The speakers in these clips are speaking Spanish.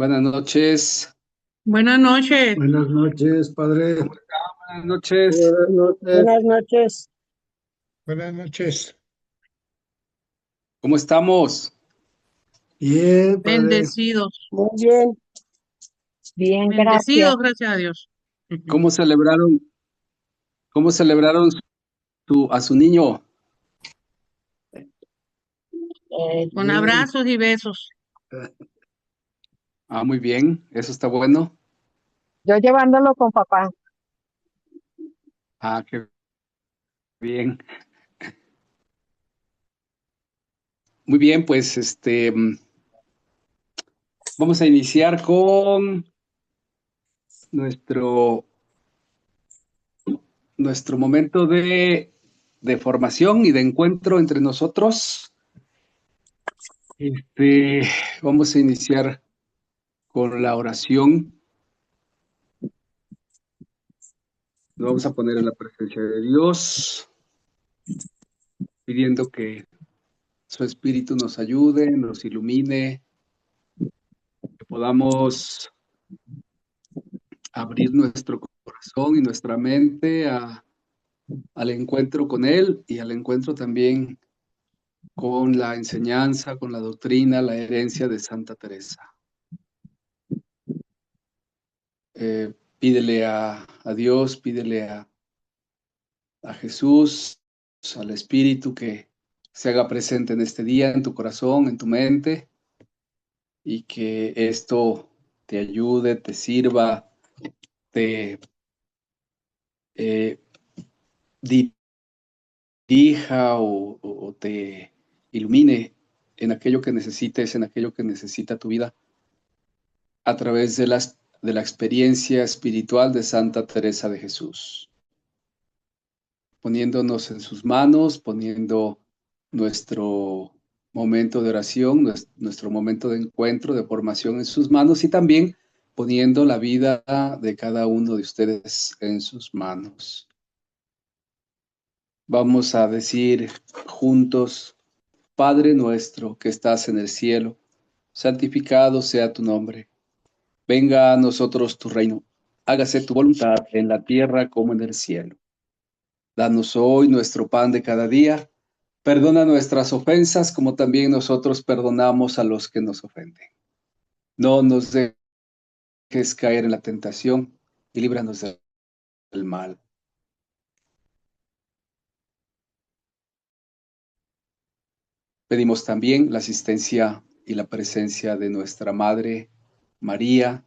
Buenas noches. Buenas noches. Buenas noches, padre. Buenas noches. Buenas noches. Buenas noches. Buenas noches. ¿Cómo estamos? Bien, padre. Bendecidos. Muy bien. Bien, gracias. Bendecidos, gracias a Dios. Ujú. ¿Cómo celebraron a su niño? Con Bien. abrazos y besos. Ah, muy bien. Eso está bueno. Yo llevándolo con papá. Ah, qué bien. Muy bien, pues vamos a iniciar con nuestro, nuestro momento de formación y de encuentro entre nosotros. Este, Vamos a iniciar con la oración. Nos vamos a poner en la presencia de Dios, pidiendo que su Espíritu nos ayude, nos ilumine, que podamos abrir nuestro corazón y nuestra mente al encuentro con Él y al encuentro también con la enseñanza, con la doctrina, la herencia de Santa Teresa. Pídele a Dios, pídele a Jesús, al Espíritu que se haga presente en este día, en tu corazón, en tu mente, y que esto te ayude, te sirva, te eh, dirija o te ilumine en aquello que necesites, en aquello que necesita tu vida, a través de la experiencia espiritual de Santa Teresa de Jesús, poniéndonos en sus manos, poniendo nuestro momento de oración, nuestro momento de encuentro, de formación en sus manos y también poniendo la vida de cada uno de ustedes en sus manos. Vamos a decir juntos: Padre nuestro que estás en el cielo, santificado sea tu nombre. Venga a nosotros tu reino. Hágase tu voluntad en la tierra como en el cielo. Danos hoy nuestro pan de cada día. Perdona nuestras ofensas como también nosotros perdonamos a los que nos ofenden. No nos dejes caer en la tentación y líbranos del mal. Pedimos también la asistencia y la presencia de nuestra Madre María,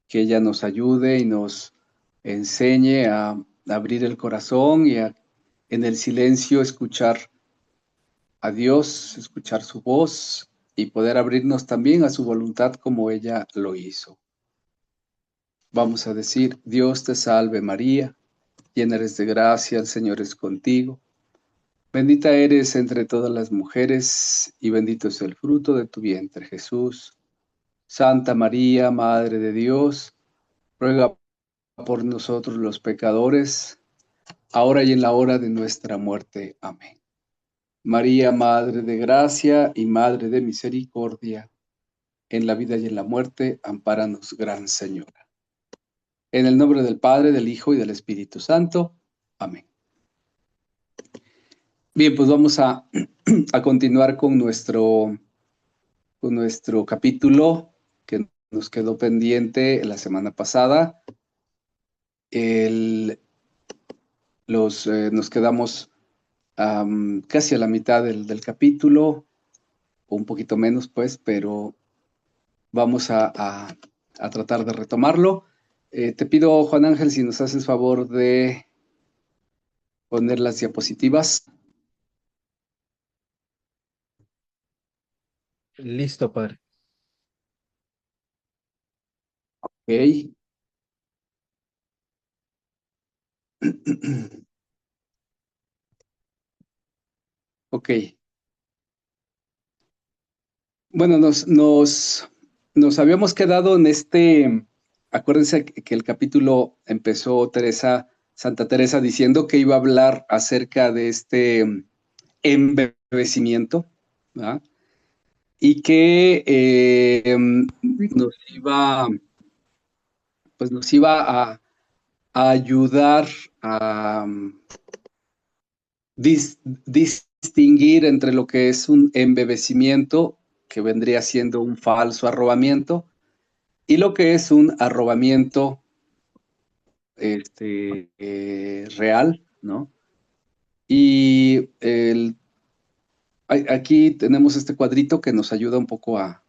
que ella nos ayude y nos enseñe a abrir el corazón y en el silencio escuchar a Dios, escuchar su voz y poder abrirnos también a su voluntad como ella lo hizo. Vamos a decir: Dios te salve María, llena eres de gracia, el Señor es contigo. Bendita eres entre todas las mujeres y bendito es el fruto de tu vientre, Jesús. Santa María, Madre de Dios, ruega por nosotros los pecadores, ahora y en la hora de nuestra muerte. Amén. María, Madre de Gracia y Madre de Misericordia, en la vida y en la muerte, ampáranos, Gran Señora. En el nombre del Padre, del Hijo y del Espíritu Santo. Amén. Bien, pues vamos a continuar con nuestro capítulo que nos quedó pendiente la semana pasada. Nos quedamos casi a la mitad del capítulo, o un poquito menos, pues, pero vamos a tratar de retomarlo. Te pido, Juan Ángel, si nos haces favor de poner las diapositivas. Listo, padre. Ok. Ok. Bueno, nos habíamos quedado en acuérdense que el capítulo empezó Santa Teresa diciendo que iba a hablar acerca de este embebecimiento, ¿verdad? Y que nos iba, pues nos iba a ayudar a distinguir entre lo que es un embebecimiento, que vendría siendo un falso arrobamiento, y lo que es un arrobamiento real, ¿no? Y aquí tenemos este cuadrito que nos ayuda un poco a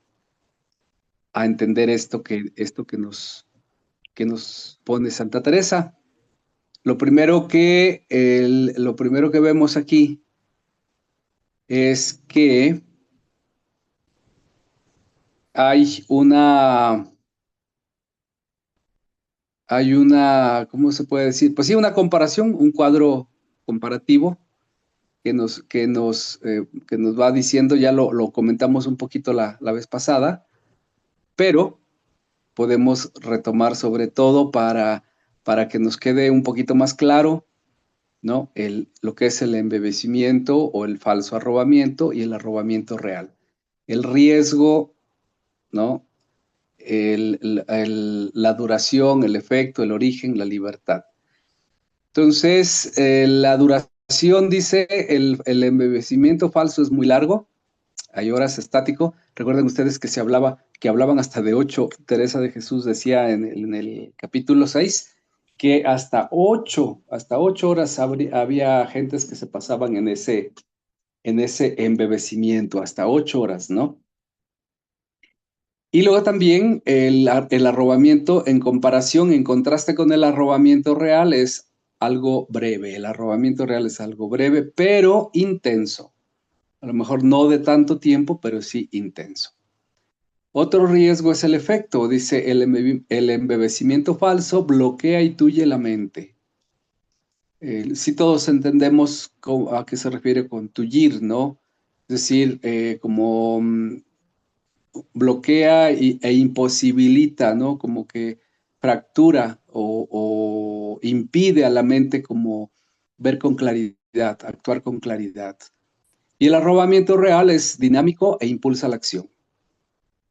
entender esto que nos pone Santa Teresa. Lo primero que vemos aquí es que hay una, ¿cómo se puede decir? Pues sí, una comparación, un cuadro comparativo que nos va diciendo, ya lo comentamos un poquito la vez pasada, pero podemos retomar sobre todo para que nos quede un poquito más claro, ¿no? Lo que es el embebecimiento o el falso arrobamiento y el arrobamiento real. El riesgo, ¿no? La duración, el efecto, el origen, la libertad. Entonces, la duración, dice, el embebecimiento falso es muy largo, hay horas estático. Recuerden ustedes que hablaban hasta de 8. Teresa de Jesús decía en el capítulo 6 que hasta 8 horas había gentes que se pasaban en ese embebecimiento, hasta 8 horas, ¿no? Y luego también el arrobamiento en contraste con el arrobamiento real, es algo breve. El arrobamiento real es algo breve, pero intenso. A lo mejor no de tanto tiempo, pero sí intenso. Otro riesgo es el efecto. Dice, el embebecimiento falso bloquea y tuye la mente. Sí, todos entendemos a qué se refiere con tullir, ¿no? Es decir, como bloquea e imposibilita, ¿no? Como que fractura o impide a la mente como ver con claridad, actuar con claridad. Y el arrobamiento real es dinámico e impulsa la acción.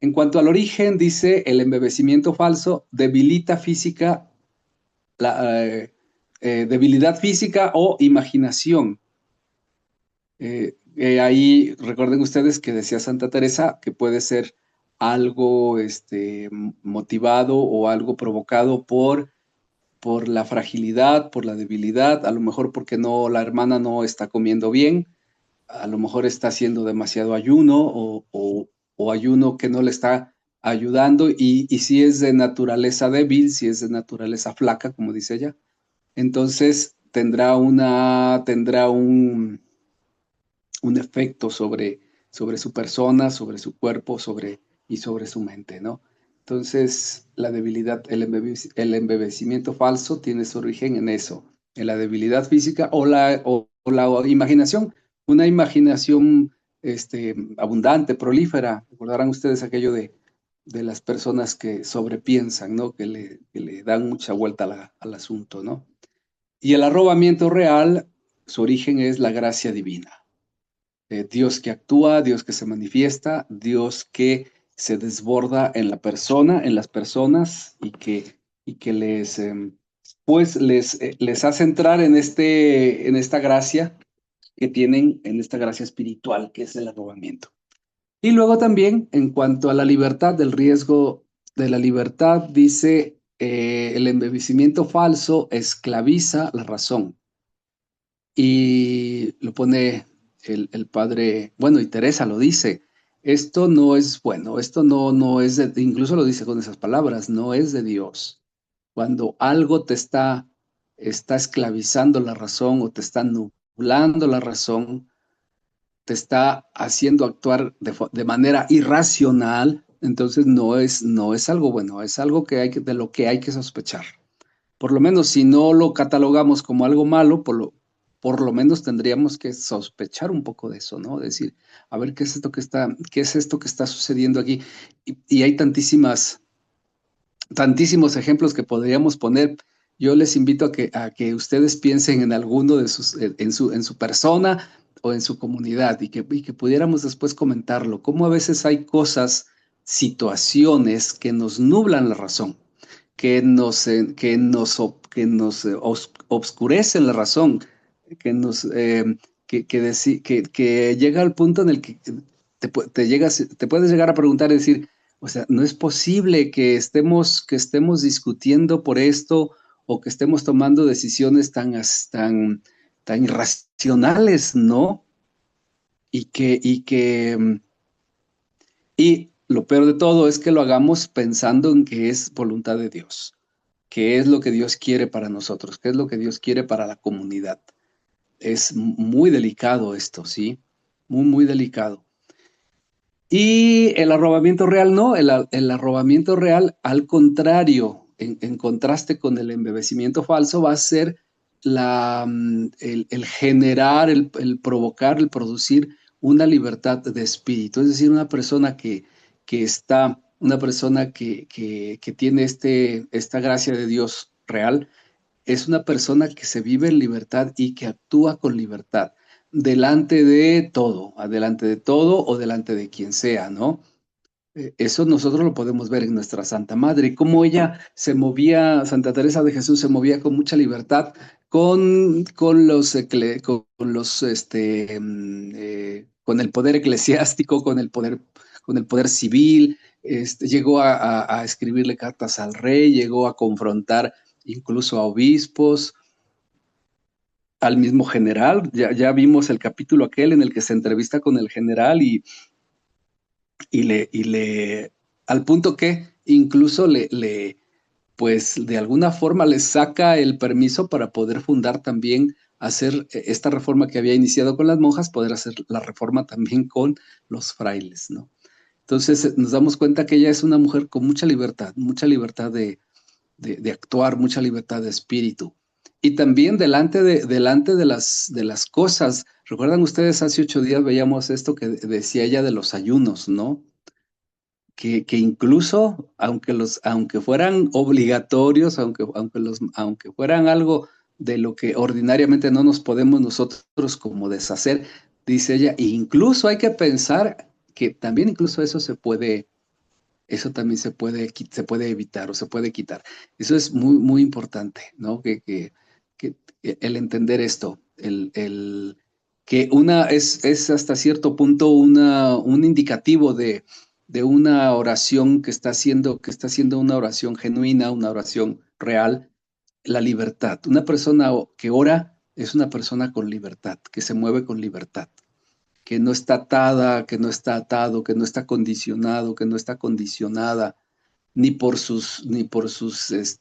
En cuanto al origen, dice, el embebecimiento falso debilita debilidad física o imaginación. Ahí recuerden ustedes que decía Santa Teresa que puede ser algo motivado o algo provocado por la fragilidad, por la debilidad, a lo mejor porque la hermana no está comiendo bien, a lo mejor está haciendo demasiado ayuno o ayuno que no le está ayudando, y si es de naturaleza débil, si es de naturaleza flaca, como dice ella, entonces tendrá un efecto sobre su persona, sobre su cuerpo, y sobre su mente, ¿no? Entonces, la debilidad, el embebecimiento falso tiene su origen en eso, en la debilidad física o la imaginación, una imaginación abundante, prolífera. Recordarán ustedes aquello de las personas que sobrepiensan, ¿no? Que le dan mucha vuelta al asunto, ¿no? Y el arrobamiento real, su origen es la gracia divina. Dios que actúa, Dios que se manifiesta, Dios que se desborda en la persona, en las personas, y que les hace entrar en esta gracia que tienen, en esta gracia espiritual que es el arrobamiento. Y luego también, en cuanto a la libertad, del riesgo de la libertad, dice, el embebecimiento falso esclaviza la razón. Y lo pone el padre, bueno, y Teresa lo dice, esto no es bueno, esto no es incluso lo dice con esas palabras, no es de Dios. Cuando algo te está esclavizando la razón o te está nublando la razón, te está haciendo actuar de manera irracional, entonces no es algo bueno, es algo de lo que hay que sospechar. Por lo menos si no lo catalogamos como algo malo, por lo menos tendríamos que sospechar un poco de eso, ¿no? Decir, a ver, ¿qué es esto que está sucediendo aquí? Y hay tantísimos ejemplos que podríamos poner. Yo les invito a que ustedes piensen en alguno en su persona o en su comunidad, y que pudiéramos después comentarlo. Cómo a veces hay cosas situaciones que nos nublan la razón, que nos obscurecen la razón, que llega al punto en el que te puedes llegar a preguntar y decir, o sea, no es posible que estemos discutiendo por esto o que estemos tomando decisiones tan irracionales, ¿no? Y lo peor de todo es que lo hagamos pensando en que es voluntad de Dios, qué es lo que Dios quiere para nosotros, qué es lo que Dios quiere para la comunidad. Es muy delicado esto, ¿sí? Muy, muy delicado. Y el arrobamiento real no, el arrobamiento real, al contrario, en contraste con el embebecimiento falso, va a ser el generar, el provocar, el producir una libertad de espíritu. Es decir, una persona que tiene esta gracia de Dios real, es una persona que se vive en libertad y que actúa con libertad delante de todo o delante de quien sea, ¿no? Eso nosotros lo podemos ver en nuestra Santa Madre, cómo ella se movía, Santa Teresa de Jesús se movía con mucha libertad con el poder eclesiástico, con el poder civil. Llegó a escribirle cartas al rey, llegó a confrontar incluso a obispos, al mismo general. Ya vimos el capítulo aquel en el que se entrevista con el general y al punto que incluso pues de alguna forma le saca el permiso para poder fundar también, hacer esta reforma que había iniciado con las monjas, poder hacer la reforma también con los frailes, ¿no? Entonces nos damos cuenta que ella es una mujer con mucha libertad de actuar, mucha libertad de espíritu. Y también delante de las cosas. ¿Recuerdan ustedes? Hace 8 días veíamos esto que decía ella de los ayunos, ¿no? Que incluso, aunque fueran obligatorios, aunque fueran algo de lo que ordinariamente no nos podemos nosotros como deshacer, dice ella, incluso hay que pensar que también incluso eso también se puede evitar o se puede quitar. Eso es muy, muy importante, ¿no? Que el entender esto, que es hasta cierto punto un indicativo de una oración que está haciendo una oración genuina, una oración real, la libertad. Una persona que ora es una persona con libertad, que se mueve con libertad, que no está atada, que no está atado, que no está condicionado, que no está condicionada ni por sus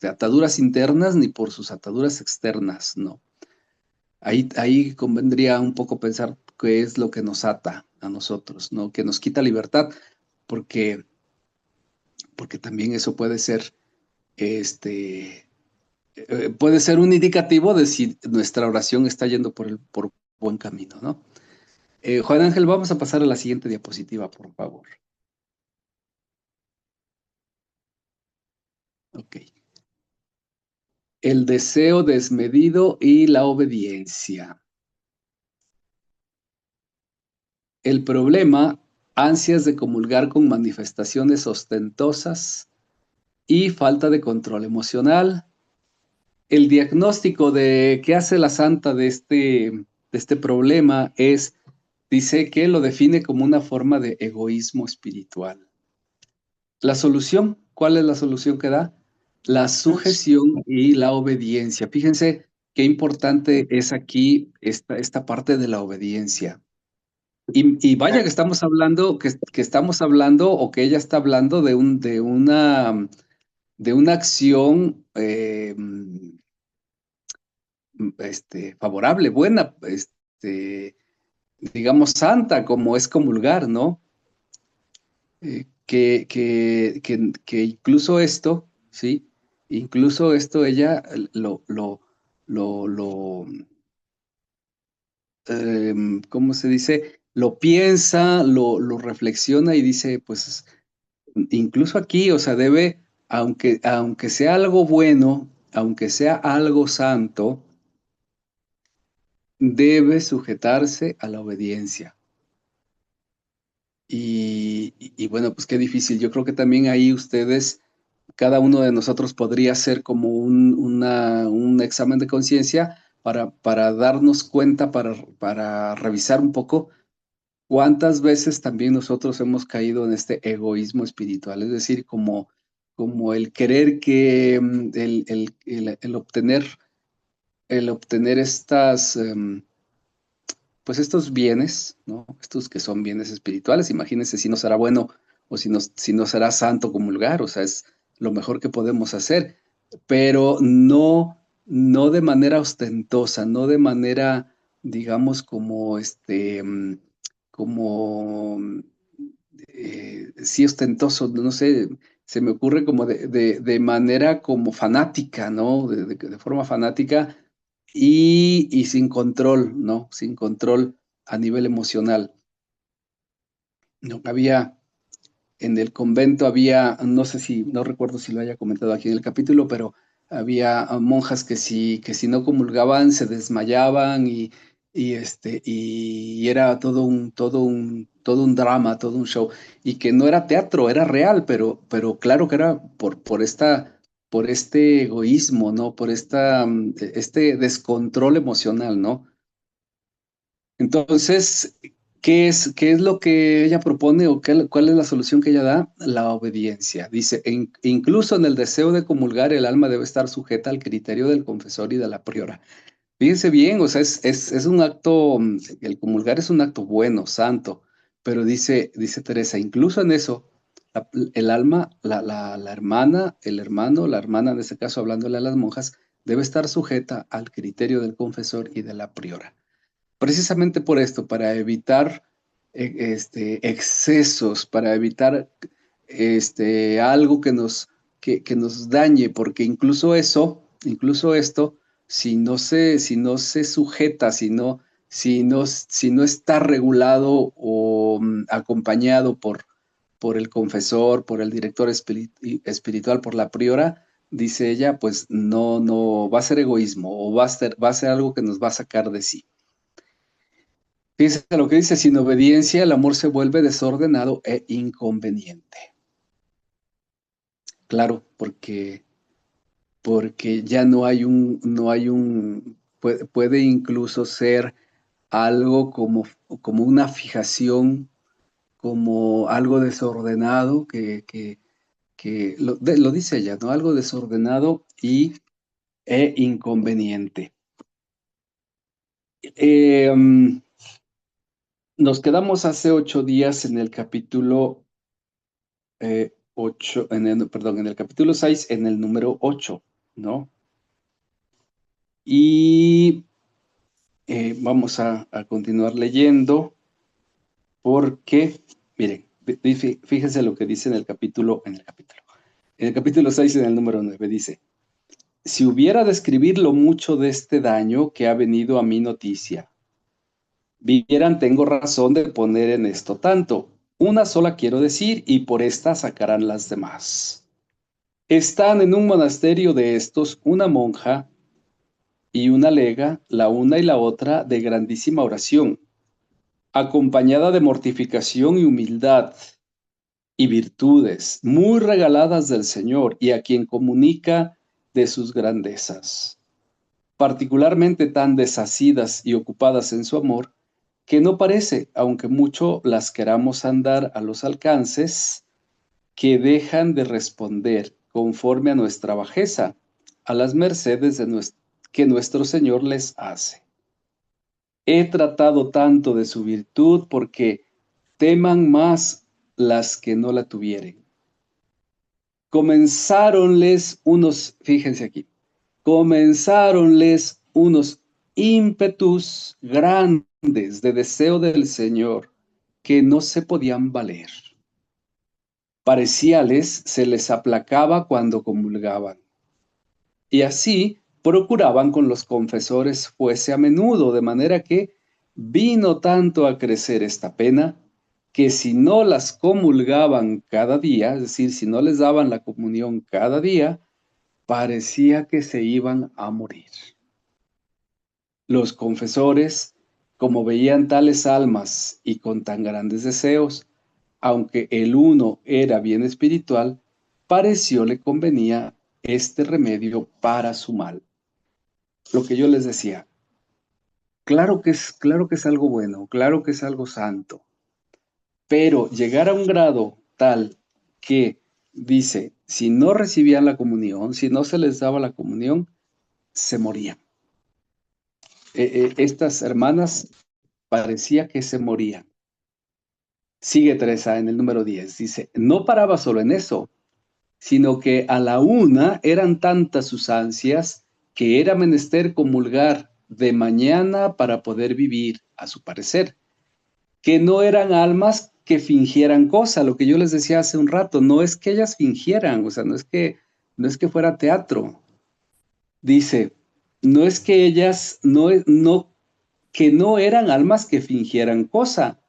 ataduras internas ni por sus ataduras externas, no. Ahí convendría un poco pensar qué es lo que nos ata a nosotros, ¿no? Que nos quita libertad, porque también eso puede ser puede ser un indicativo de si nuestra oración está yendo por buen camino, ¿no? Juan Ángel, vamos a pasar a la siguiente diapositiva, por favor. Ok. El deseo desmedido y la obediencia. El problema, ansias de comulgar con manifestaciones ostentosas y falta de control emocional. El diagnóstico de qué hace la santa de este problema dice que lo define como una forma de egoísmo espiritual. La solución, ¿cuál es la solución que da? La sujeción y la obediencia. Fíjense qué importante es aquí esta parte de la obediencia. Y vaya que estamos hablando, o que ella está hablando de una acción favorable, buena, digamos santa, como es comulgar, ¿no? Que incluso esto, ¿sí? Incluso esto ella ¿cómo se dice? Lo piensa, lo reflexiona y dice, pues, incluso aquí, o sea, aunque sea algo bueno, aunque sea algo santo, debe sujetarse a la obediencia. y bueno, pues qué difícil. Yo creo que también ahí ustedes, cada uno de nosotros podría hacer como un examen de conciencia para darnos cuenta, para revisar un poco cuántas veces también nosotros hemos caído en este egoísmo espiritual, es decir, como el querer que el obtener estas, pues estos bienes, ¿no? Estos que son bienes espirituales. Imagínense si no será bueno o si no será santo comulgar, o sea, es lo mejor que podemos hacer, pero no de manera ostentosa, no de manera, digamos, como, sí ostentoso, no sé, se me ocurre como de manera como fanática, ¿no? De forma fanática y sin control, ¿no? Sin control a nivel emocional. No había, en el convento había, no recuerdo si lo haya comentado aquí en el capítulo, pero había monjas que si no comulgaban se desmayaban y era todo un drama, todo un show, y que no era teatro, era real, pero claro que era por este egoísmo, ¿no? Por este descontrol emocional, ¿no? Entonces, ¿qué es lo que ella propone o cuál es la solución que ella da? La obediencia. Dice, incluso en el deseo de comulgar, el alma debe estar sujeta al criterio del confesor y de la priora. Fíjense bien, o sea, es un acto, el comulgar es un acto bueno, santo, pero dice Teresa, incluso en eso, el alma, la hermana, el hermano, la hermana, en este caso hablándole a las monjas, debe estar sujeta al criterio del confesor y de la priora. Precisamente por esto, para evitar excesos, para evitar algo que nos dañe, porque incluso esto, si no se sujeta, si no está regulado o acompañado por el confesor, por el director espiritual, por la priora, dice ella, pues no va a ser egoísmo o va a ser algo que nos va a sacar de sí. Fíjense lo que dice, sin obediencia el amor se vuelve desordenado e inconveniente. Claro, porque ya puede incluso ser algo como una fijación, como algo desordenado, que lo dice ella, ¿no? Algo desordenado e inconveniente. Nos quedamos hace 8 días en el capítulo 8, en el capítulo 6, en el número 8, ¿no? Y vamos a continuar leyendo porque, miren, fíjense lo que dice en el capítulo 6, en el número 9, dice, si hubiera de escribir lo mucho de este daño que ha venido a mi noticia, vieran, tengo razón de poner en esto tanto. Una sola quiero decir, y por esta sacarán las demás. Están en un monasterio de estos una monja y una lega, la una y la otra de grandísima oración, acompañada de mortificación y humildad y virtudes muy regaladas del Señor y a quien comunica de sus grandezas, particularmente tan desasidas y ocupadas en su amor, que no parece, aunque mucho las queramos andar a los alcances, que dejan de responder conforme a nuestra bajeza, a las mercedes que nuestro Señor les hace. He tratado tanto de su virtud porque teman más las que no la tuvieren. Comenzáronles unos ímpetus grandes de deseo del Señor que no se podían valer. Parecíales se les aplacaba cuando comulgaban. Y así procuraban con los confesores fuese a menudo, de manera que vino tanto a crecer esta pena, que si no las comulgaban cada día, es decir, si no les daban la comunión cada día, parecía que se iban a morir. Los confesores, como veían tales almas y con tan grandes deseos, aunque el uno era bien espiritual, pareció le convenía este remedio para su mal. Lo que yo les decía, claro que es algo bueno, claro que es algo santo, pero llegar a un grado tal que dice, si no recibían la comunión, si no se les daba la comunión, se morían. Estas hermanas parecía que se morían. Sigue Teresa en el número 10, dice, no paraba solo en eso, sino que a la una eran tantas sus ansias que era menester comulgar de mañana para poder vivir, a su parecer, que no eran almas que fingieran cosa, lo que yo les decía hace un rato, no es que ellas fingieran, o sea, no es que fuera teatro. Dice, no es que ellas, que no eran almas que fingieran cosa,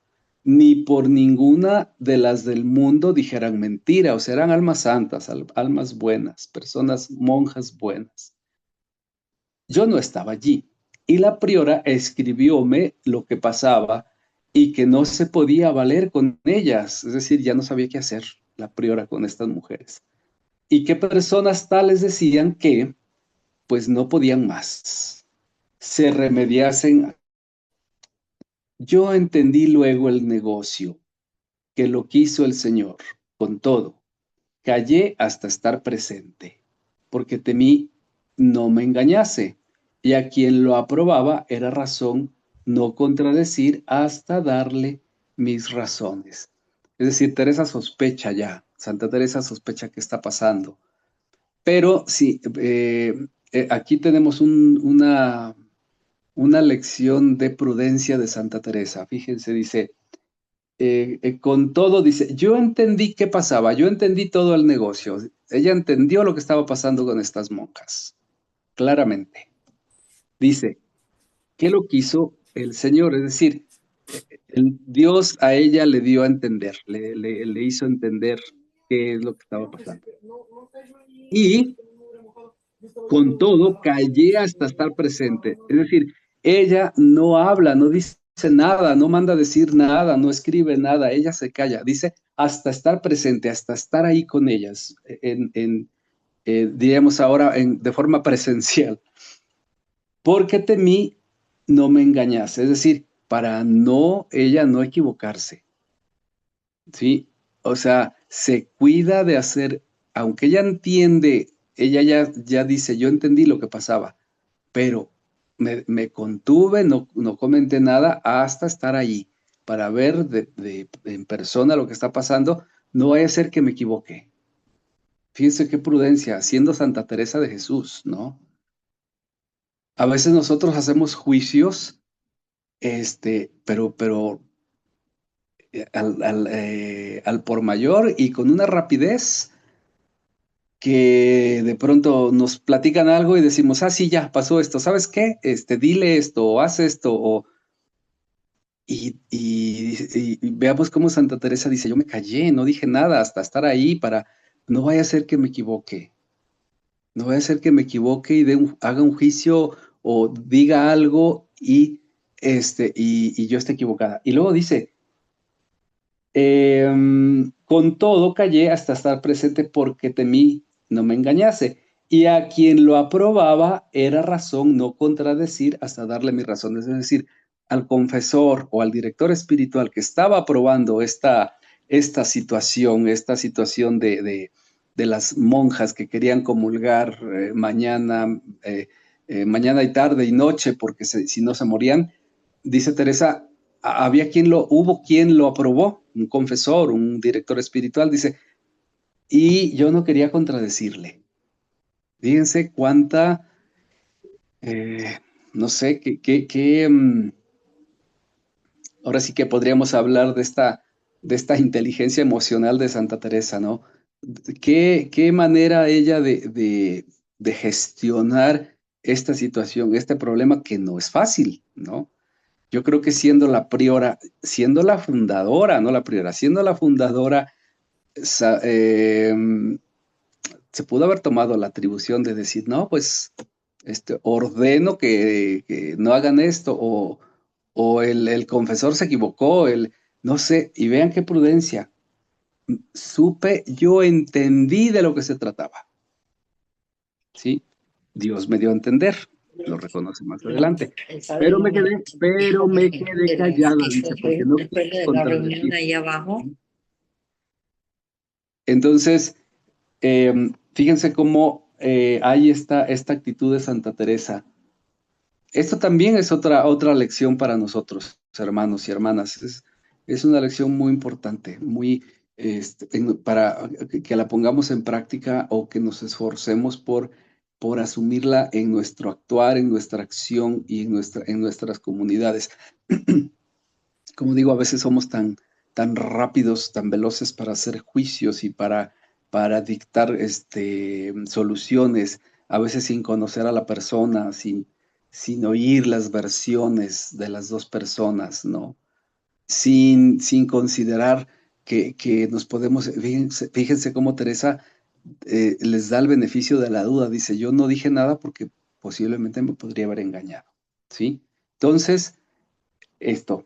ni por ninguna de las del mundo dijeran mentira, o sea, eran almas santas, almas buenas, personas, monjas buenas. Yo no estaba allí, y la priora escribióme lo que pasaba y que no se podía valer con ellas, es decir, ya no sabía qué hacer la priora con estas mujeres. Y que personas tales decían que, pues no podían más, se remediasen. Yo entendí luego el negocio, que lo quiso el Señor, con todo. Callé hasta estar presente, porque temí no me engañase, y a quien lo aprobaba era razón no contradecir hasta darle mis razones. Es decir, Teresa sospecha ya, Santa Teresa sospecha qué está pasando. Pero sí, aquí tenemos una lección de prudencia de Santa Teresa. Fíjense, dice, con todo, dice, yo entendí qué pasaba, yo entendí todo el negocio. Ella entendió lo que estaba pasando con estas monjas, claramente. Dice, ¿qué lo quiso el Señor? Es decir, el Dios a ella le dio a entender, le hizo entender qué es lo que estaba pasando. Y con todo, callé hasta estar presente. Es decir, ella no habla, no dice nada, no manda a decir nada, no escribe nada, ella se calla. Dice hasta estar presente, hasta estar ahí con ellas, diríamos ahora, de forma presencial. Porque temí no me engañase, es decir, para ella no equivocarse. ¿Sí? O sea, se cuida de hacer, aunque ella entiende, ella ya dice, yo entendí lo que pasaba, pero me contuve, no comenté nada hasta estar ahí para ver en persona lo que está pasando. No vaya a ser que me equivoque. Fíjense qué prudencia, siendo Santa Teresa de Jesús, ¿no? A veces nosotros hacemos juicios, pero al por mayor y con una rapidez que de pronto nos platican algo y decimos, ah, sí, ya pasó esto, ¿sabes qué? Dile esto, o haz esto, y veamos cómo Santa Teresa dice, yo me callé, no dije nada hasta estar ahí para, no vaya a ser que me equivoque, no vaya a ser que me equivoque y haga un juicio o diga algo y yo esté equivocada. Y luego dice, con todo callé hasta estar presente porque temí no me engañase. Y a quien lo aprobaba era razón no contradecir hasta darle mis razones. Es decir, al confesor o al director espiritual que estaba aprobando esta situación de las monjas que querían comulgar mañana y tarde y noche porque si no se morían, dice Teresa, hubo quien lo aprobó, un confesor, un director espiritual, dice, y yo no quería contradecirle. Fíjense cuánta, no sé, ahora sí que podríamos hablar de esta inteligencia emocional de Santa Teresa, ¿no? ¿Qué manera ella de gestionar esta situación, este problema que no es fácil, ¿no? Yo creo que siendo la priora, siendo la fundadora, no la priora, siendo la fundadora, se pudo haber tomado la atribución de decir, no, pues ordeno que no hagan esto, o el confesor se equivocó, no sé, y vean qué prudencia. yo entendí de lo que se trataba. ¿Sí? Dios me dio a entender, lo reconoce más adelante. Pero me quedé callada, dice, porque no después quise de la reunión contradecir. ahí abajo. Entonces, fíjense cómo hay esta actitud de Santa Teresa. Esto también es otra lección para nosotros, hermanos y hermanas. Es una lección muy importante, para que la pongamos en práctica o que nos esforcemos por asumirla en nuestro actuar, en nuestra acción y en nuestras comunidades. Como digo, a veces somos tan rápidos, tan veloces para hacer juicios y para dictar soluciones, a veces sin conocer a la persona, sin oír las versiones de las dos personas, ¿no? Sin considerar que nos podemos, fíjense cómo Teresa les da el beneficio de la duda, dice, yo no dije nada porque posiblemente me podría haber engañado, ¿sí? Entonces, este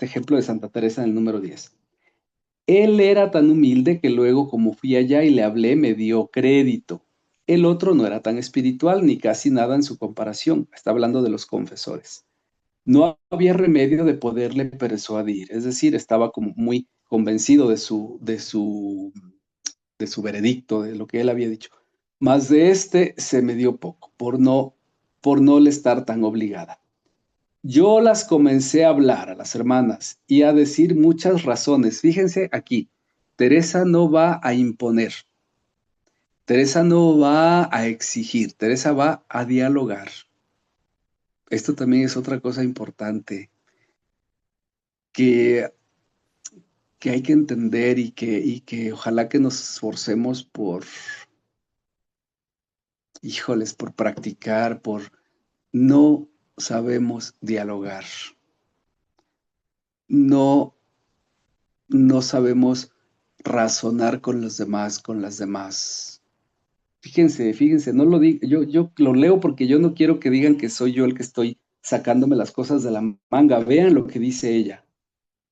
ejemplo de Santa Teresa en el número 10. Él era tan humilde que luego, como fui allá y le hablé, me dio crédito. El otro no era tan espiritual ni casi nada en su comparación. Está hablando de los confesores. No había remedio de poderle persuadir, es decir, estaba como muy convencido de su veredicto, de lo que él había dicho. Mas de se me dio poco, por no le estar tan obligada. Yo las comencé a hablar a las hermanas y a decir muchas razones. Fíjense aquí, Teresa no va a imponer, Teresa no va a exigir, Teresa va a dialogar. Esto también es otra cosa importante que, que hay que entender y que ojalá que nos esforcemos por practicar, no sabemos dialogar, no sabemos razonar con los demás, con las demás. Fíjense, no lo digo, yo lo leo porque yo no quiero que digan que soy yo el que estoy sacándome las cosas de la manga. Vean lo que dice ella.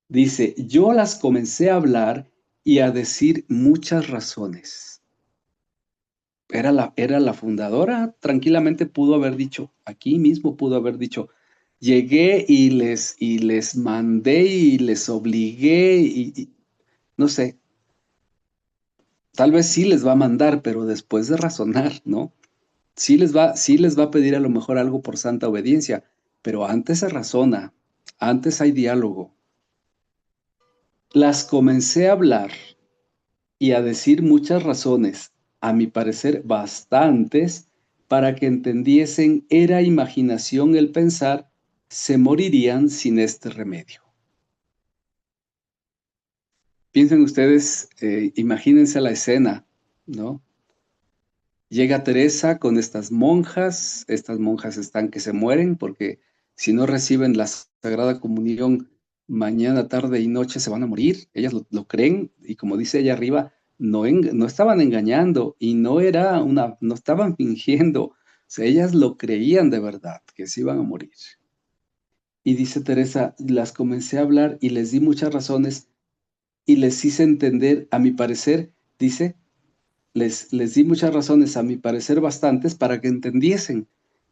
Dice, yo las comencé a hablar y a decir muchas razones. Era la fundadora, tranquilamente pudo haber dicho, aquí mismo pudo haber dicho, llegué y les mandé y les obligué y no sé, tal vez sí les va a mandar, pero después de razonar, ¿no? Sí les va a pedir a lo mejor algo por santa obediencia, pero antes se razona, antes hay diálogo. Las comencé a hablar y a decir muchas razones, a mi parecer bastantes, para que entendiesen era imaginación el pensar, se morirían sin este remedio. Piensen ustedes, imagínense la escena, ¿no? Llega Teresa con estas monjas están que se mueren porque si no reciben la Sagrada Comunión mañana, tarde y noche se van a morir. Ellas lo creen y como dice ella arriba, no estaban engañando y no estaban fingiendo. O sea, ellas lo creían de verdad, que se iban a morir. Y dice Teresa, las comencé a hablar y les di muchas razones y les hice entender, a mi parecer, dice, les di muchas razones, a mi parecer bastantes, para que entendiesen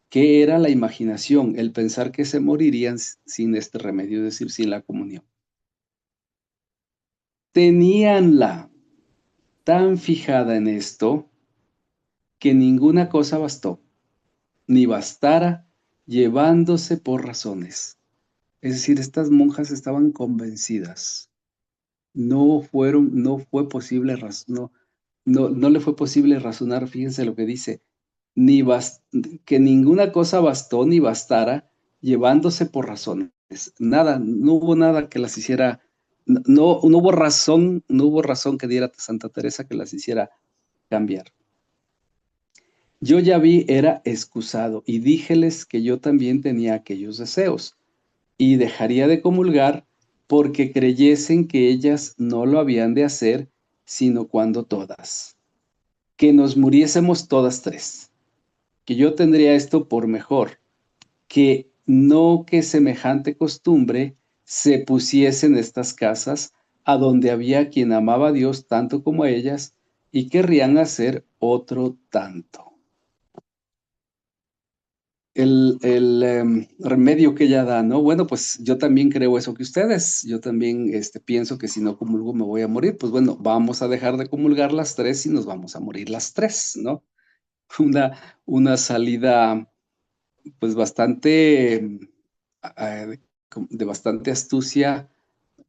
qué era la imaginación, el pensar que se morirían sin este remedio, es decir, sin la comunión. Teníanla tan fijada en esto que ninguna cosa bastó, ni bastara, llevándose por razones. Es decir, estas monjas estaban convencidas. No fue posible, no le fue posible razonar, fíjense lo que dice, que ninguna cosa bastó ni bastara llevándose por razones. Nada, no hubo nada que las hiciera, no hubo razón que diera Santa Teresa que las hiciera cambiar. Yo ya vi, era excusado, y díjeles que yo también tenía aquellos deseos, y dejaría de comulgar porque creyesen que ellas no lo habían de hacer, sino cuando todas, que nos muriésemos todas tres, que yo tendría esto por mejor, que semejante costumbre se pusiese en estas casas a donde había quien amaba a Dios tanto como a ellas y querrían hacer otro tanto. El remedio que ella da, ¿no? Bueno, pues yo también creo eso que ustedes. Yo también pienso que si no comulgo me voy a morir. Pues bueno, vamos a dejar de comulgar las tres y nos vamos a morir las tres, ¿no? Una, una salida, pues bastante, de bastante astucia,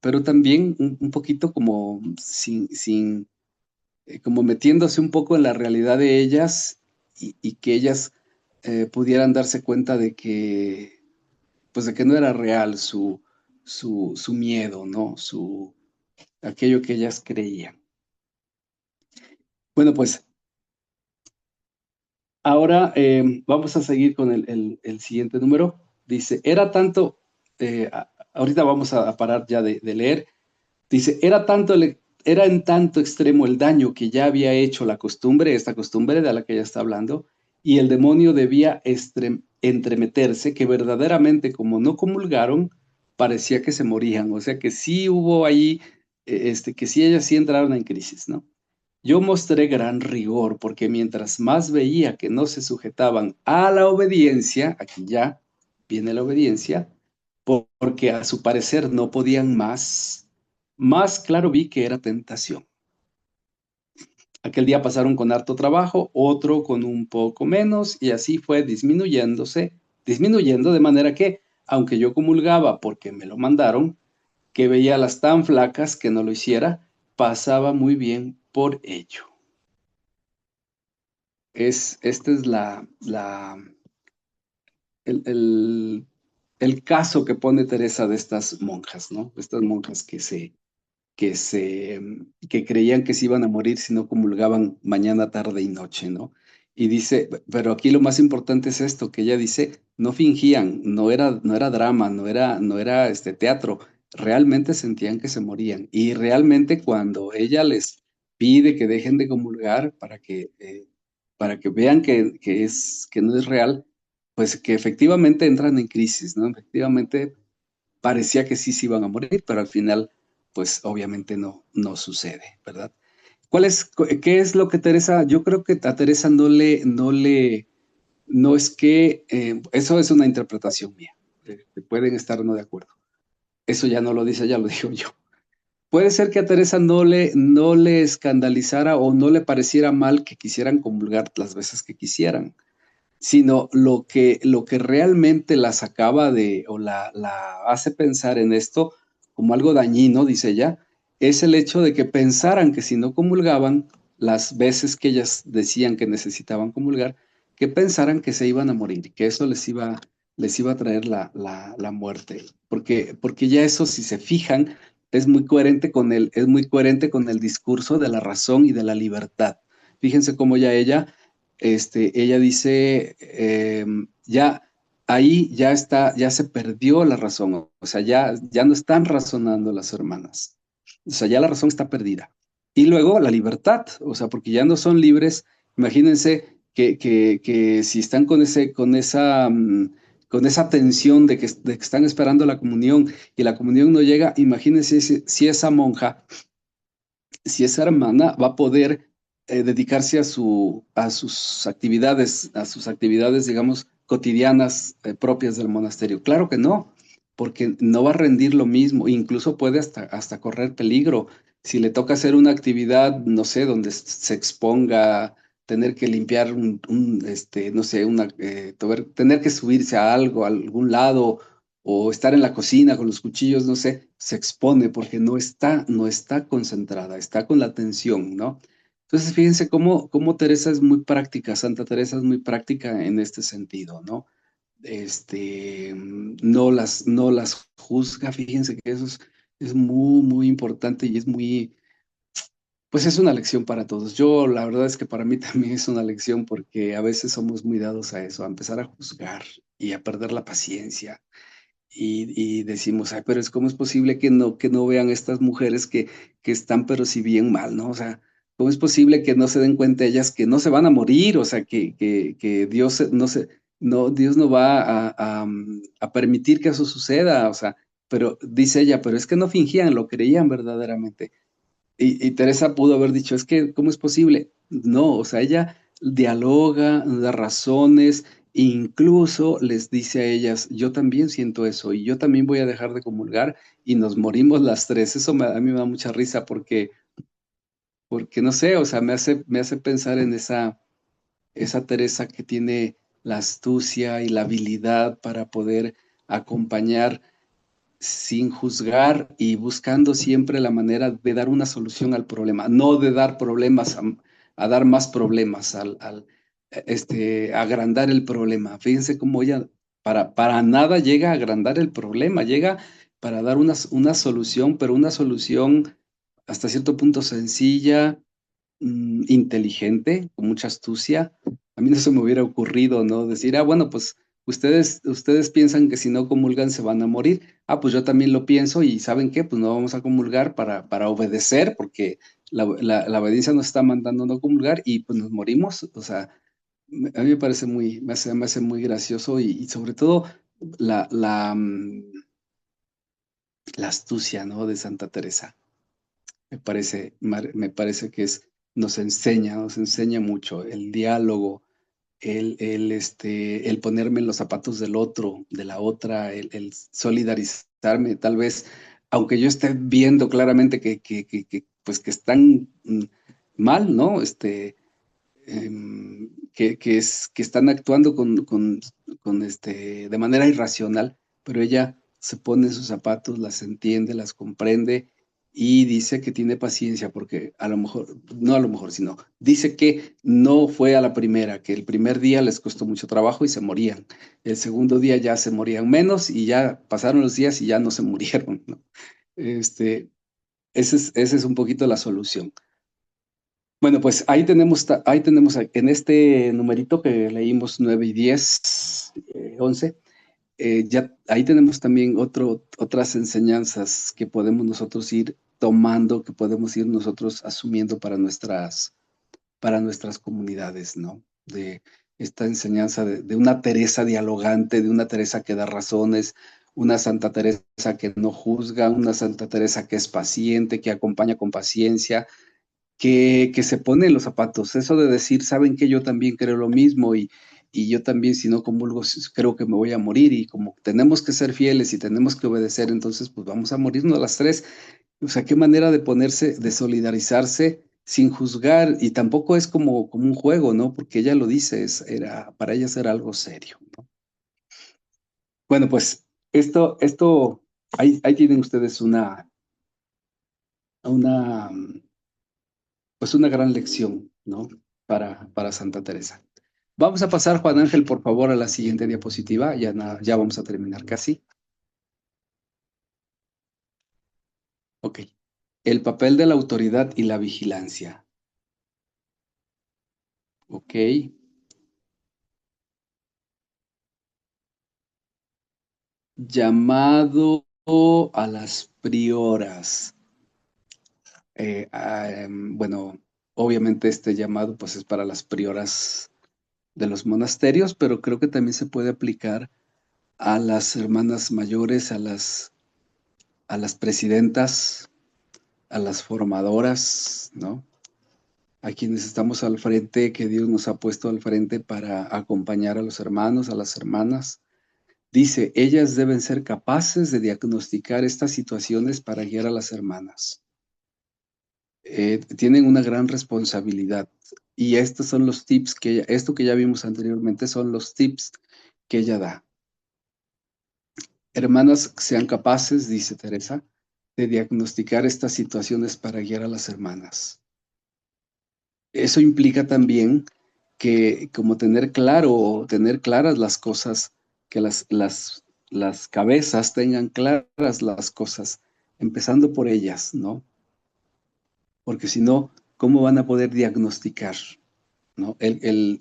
pero también un poquito como como metiéndose un poco en la realidad de ellas y que ellas pudieran darse cuenta de que, pues de que no era real su miedo, ¿no? Aquello que ellas creían. Bueno, pues ahora vamos a seguir con el siguiente número. Dice, era tanto, ahorita vamos a parar ya de leer. Dice, era en tanto extremo el daño que ya había hecho la costumbre, esta costumbre de la que ella está hablando, y el demonio debía entremeterse, que verdaderamente como no comulgaron, parecía que se morían. O sea que sí hubo ahí, que sí ellas sí entraron en crisis, ¿no? Yo mostré gran rigor, porque mientras más veía que no se sujetaban a la obediencia, aquí ya viene la obediencia, porque a su parecer no podían más claro vi que era tentación. Aquel día pasaron con harto trabajo, otro con un poco menos, y así fue disminuyendo de manera que, aunque yo comulgaba porque me lo mandaron, que veía a las tan flacas que no lo hiciera, pasaba muy bien por ello. Este es el caso que pone Teresa de estas monjas, ¿no? Estas monjas que creían que se iban a morir si no comulgaban mañana, tarde y noche, ¿no? Y dice, pero aquí lo más importante es esto, que ella dice, no fingían, no era drama, no era teatro, realmente sentían que se morían. Y realmente cuando ella les pide que dejen de comulgar para que vean que no es real, pues que efectivamente entran en crisis, ¿no? Efectivamente parecía que sí se iban a morir, pero al final, pues obviamente no sucede, ¿verdad? ¿Qué es lo que Teresa? Yo creo que a Teresa no es que, eso es una interpretación mía, pueden estar o no de acuerdo. Eso ya no lo dice ella, lo digo yo. Puede ser que a Teresa no le escandalizara o no le pareciera mal que quisieran comulgar las veces que quisieran, sino lo que realmente la sacaba o la hace pensar en esto como algo dañino, dice ella, es el hecho de que pensaran que si no comulgaban las veces que ellas decían que necesitaban comulgar, que pensaran que se iban a morir, que eso les iba a traer la muerte. Porque ya eso, si se fijan, es muy coherente con el discurso de la razón y de la libertad. Fíjense cómo ya ella dice, ya ahí ya se perdió la razón, o sea, ya no están razonando las hermanas, o sea, ya la razón está perdida. Y luego la libertad, o sea, porque ya no son libres, imagínense que si están con esa tensión de que están esperando la comunión y la comunión no llega, imagínense si esa monja, si esa hermana va a poder dedicarse a sus actividades, digamos, cotidianas propias del monasterio. Claro que no, porque no va a rendir lo mismo, incluso puede hasta correr peligro. Si le toca hacer una actividad, no sé, donde se exponga, tener que limpiar no sé, tener que subirse a algún lado, o estar en la cocina con los cuchillos, no sé, se expone porque no está concentrada, está con la atención, ¿no? Entonces, fíjense cómo Teresa es muy práctica, Santa Teresa es muy práctica en este sentido, ¿no? No las juzga, fíjense que eso es muy, muy importante y pues es una lección para todos. Yo, la verdad es que para mí también es una lección porque a veces somos muy dados a eso, a empezar a juzgar y a perder la paciencia y decimos, ay, pero ¿cómo es posible que no vean estas mujeres que están, pero si bien mal, ¿no? O sea, ¿cómo es posible que no se den cuenta ellas que no se van a morir? O sea, que Dios no va a permitir que eso suceda. O sea, pero dice ella, pero es que no fingían, lo creían verdaderamente. Y Teresa pudo haber dicho, es que, ¿cómo es posible? No, o sea, ella dialoga, da razones, incluso les dice a ellas, yo también siento eso y yo también voy a dejar de comulgar y nos morimos las tres. Eso a mí me da mucha risa porque no sé, o sea, me hace pensar en esa Teresa que tiene la astucia y la habilidad para poder acompañar sin juzgar y buscando siempre la manera de dar una solución al problema, no de dar problemas a dar más problemas, agrandar el problema. Fíjense cómo ella para nada llega a agrandar el problema, llega para dar una solución, pero una solución hasta cierto punto sencilla, inteligente, con mucha astucia. A mí no se me hubiera ocurrido, ¿no? Decir, bueno, pues ustedes piensan que si no comulgan se van a morir. Pues yo también lo pienso y ¿saben qué? Pues no vamos a comulgar para obedecer, porque la obediencia nos está mandando no comulgar y pues nos morimos. O sea, a mí me parece me hace muy gracioso y sobre todo la, la, mm, la astucia, ¿no? De Santa Teresa. Me parece que nos enseña mucho el diálogo, el ponerme en los zapatos del otro, de la otra, el solidarizarme, tal vez, aunque yo esté viendo claramente pues que están mal, ¿no? Que están actuando de manera irracional, pero ella se pone en sus zapatos, las entiende, las comprende y dice que tiene paciencia porque a lo mejor, no a lo mejor, sino dice que no fue a la primera, que el primer día les costó mucho trabajo y se morían. El segundo día ya se morían menos y ya pasaron los días y ya no se murieron, ¿no? Esa es un poquito la solución. Bueno, pues ahí tenemos en este numerito que leímos 9 y 10, 11, ya ahí tenemos también otras enseñanzas que podemos nosotros ir tomando, que podemos ir nosotros asumiendo para nuestras comunidades, ¿no? De esta enseñanza de una Teresa dialogante, de una Teresa que da razones, una Santa Teresa que no juzga, una Santa Teresa que es paciente, que acompaña con paciencia, que se pone en los zapatos. Eso de decir, saben que yo también creo lo mismo y yo también si no comulgo creo que me voy a morir y como tenemos que ser fieles y tenemos que obedecer, entonces pues vamos a morirnos las tres. O sea, qué manera de ponerse, de solidarizarse sin juzgar y tampoco es como un juego, ¿no? Porque ella lo dice, para ella era algo serio, ¿no? Bueno, pues ahí tienen ustedes una pues una gran lección, ¿no? Para Santa Teresa. Vamos a pasar, Juan Ángel, por favor, a la siguiente diapositiva. Ya vamos a terminar casi. Ok. El papel de la autoridad y la vigilancia. Ok. Llamado a las prioras. Bueno, obviamente este llamado pues es para las prioras de los monasterios, pero creo que también se puede aplicar a las hermanas mayores, a las presidentas, a las formadoras, ¿no? A quienes estamos al frente, que Dios nos ha puesto al frente para acompañar a los hermanos, a las hermanas. Dice, ellas deben ser capaces de diagnosticar estas situaciones para guiar a las hermanas. Tienen una gran responsabilidad y estos son los tips esto que ya vimos anteriormente son los tips que ella da. Hermanas, sean capaces, dice Teresa, de diagnosticar estas situaciones para guiar a las hermanas. Eso implica también que como tener claras las cosas, que las cabezas tengan claras las cosas, empezando por ellas, ¿no? Porque si no, ¿cómo van a poder diagnosticar? ¿No? El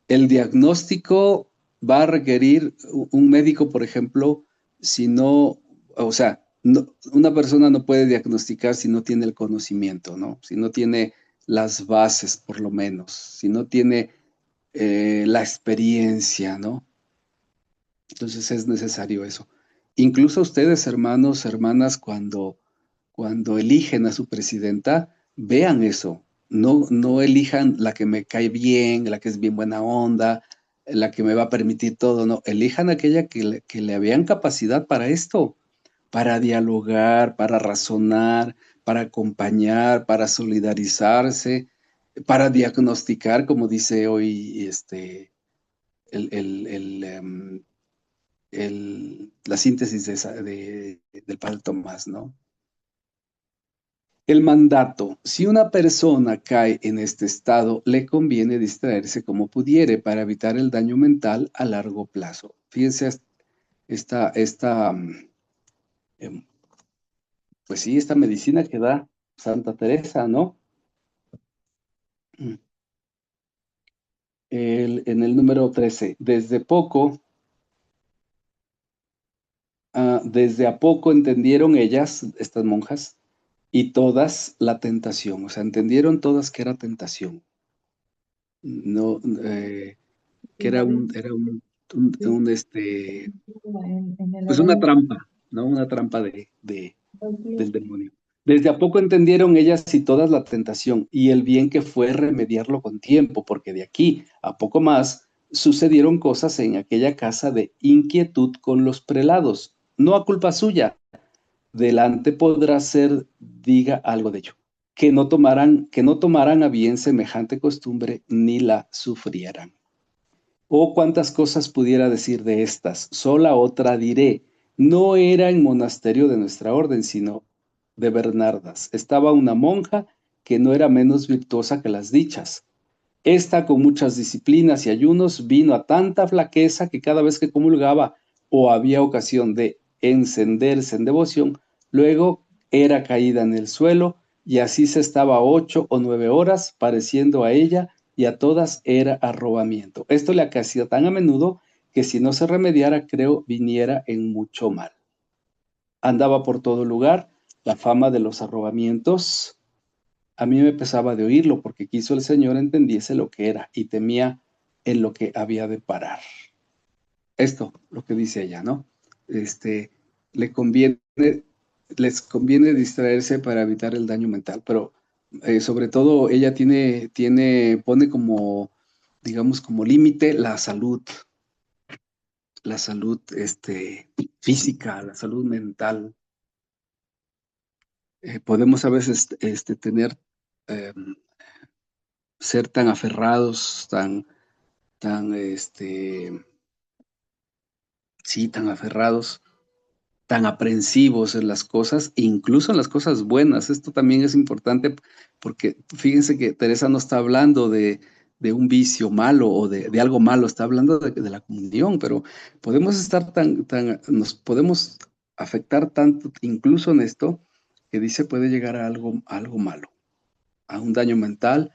diagnóstico va a requerir un médico, por ejemplo, si no, o sea, una persona no puede diagnosticar si no tiene el conocimiento, ¿no? Si no tiene las bases, por lo menos, si no tiene la experiencia, ¿no? Entonces es necesario eso. Incluso ustedes, hermanos, hermanas, cuando eligen a su presidenta, vean eso. No elijan la que me cae bien, la que es bien buena onda, la que me va a permitir todo, no. Elijan aquella que le vean capacidad para esto, para dialogar, para razonar, para acompañar, para solidarizarse, para diagnosticar, como dice hoy el, el- el, em, la síntesis del padre Tomás, ¿no? El mandato. Si una persona cae en este estado, le conviene distraerse como pudiere para evitar el daño mental a largo plazo. Fíjense, em, pues sí, esta medicina que da Santa Teresa, ¿no? En el número 13, desde a poco entendieron ellas, estas monjas, y todas la tentación, o sea, entendieron todas que era tentación, no, que pues una trampa, ¿no? Una trampa del demonio. Desde a poco entendieron ellas y todas la tentación y el bien que fue remediarlo con tiempo, porque de aquí a poco más sucedieron cosas en aquella casa de inquietud con los prelados, no a culpa suya. Delante podrá ser, diga algo de ello, que no tomaran a bien semejante costumbre ni la sufrieran. Oh, cuántas cosas pudiera decir de estas. Sola otra diré. No era en monasterio de nuestra orden, sino de Bernardas. Estaba una monja que no era menos virtuosa que las dichas. Esta, con muchas disciplinas y ayunos, vino a tanta flaqueza que cada vez que comulgaba o había ocasión de encenderse en devoción, luego era caída en el suelo y así se estaba 8 o 9 horas, pareciendo a ella y a todas era arrobamiento. Esto le acaecía tan a menudo que si no se remediara, creo, viniera en mucho mal. Andaba por todo lugar la fama de los arrobamientos. A mí me pesaba de oírlo porque quiso el Señor entendiese lo que era y temía en lo que había de parar. Esto, lo que dice ella, ¿no? Le conviene, les conviene distraerse para evitar el daño mental, pero sobre todo ella pone como, digamos, como límite la salud física, la salud mental. Podemos a veces eh, ser tan aferrados, tan aferrados, tan aprensivos en las cosas, incluso en las cosas buenas. Esto también es importante porque fíjense que Teresa no está hablando de un vicio malo o de algo malo, está hablando de la comunión, pero podemos estar nos podemos afectar tanto, incluso en esto, que dice puede llegar a algo malo, a un daño mental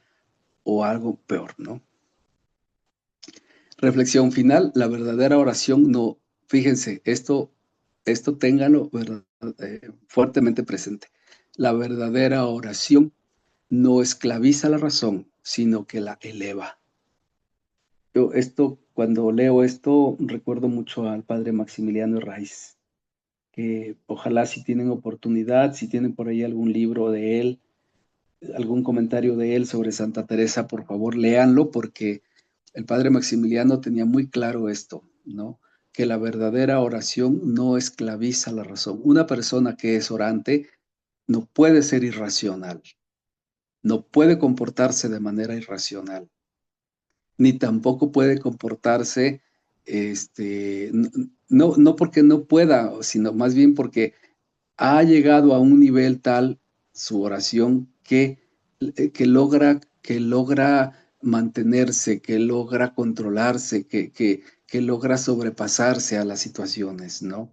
o algo peor, ¿no? Reflexión final, la verdadera oración no, fíjense, esto ténganlo fuertemente presente. La verdadera oración no esclaviza la razón, sino que la eleva. Cuando leo esto, recuerdo mucho al padre Maximiliano Raiz, que ojalá si tienen oportunidad, si tienen por ahí algún libro de él, algún comentario de él sobre Santa Teresa, por favor, léanlo, porque el padre Maximiliano tenía muy claro esto, ¿no? Que la verdadera oración no esclaviza la razón. Una persona que es orante no puede ser irracional, no puede comportarse de manera irracional, ni tampoco puede comportarse, no porque no pueda, sino más bien porque ha llegado a un nivel tal su oración que logra mantenerse, que logra controlarse, que logra sobrepasarse a las situaciones, ¿no?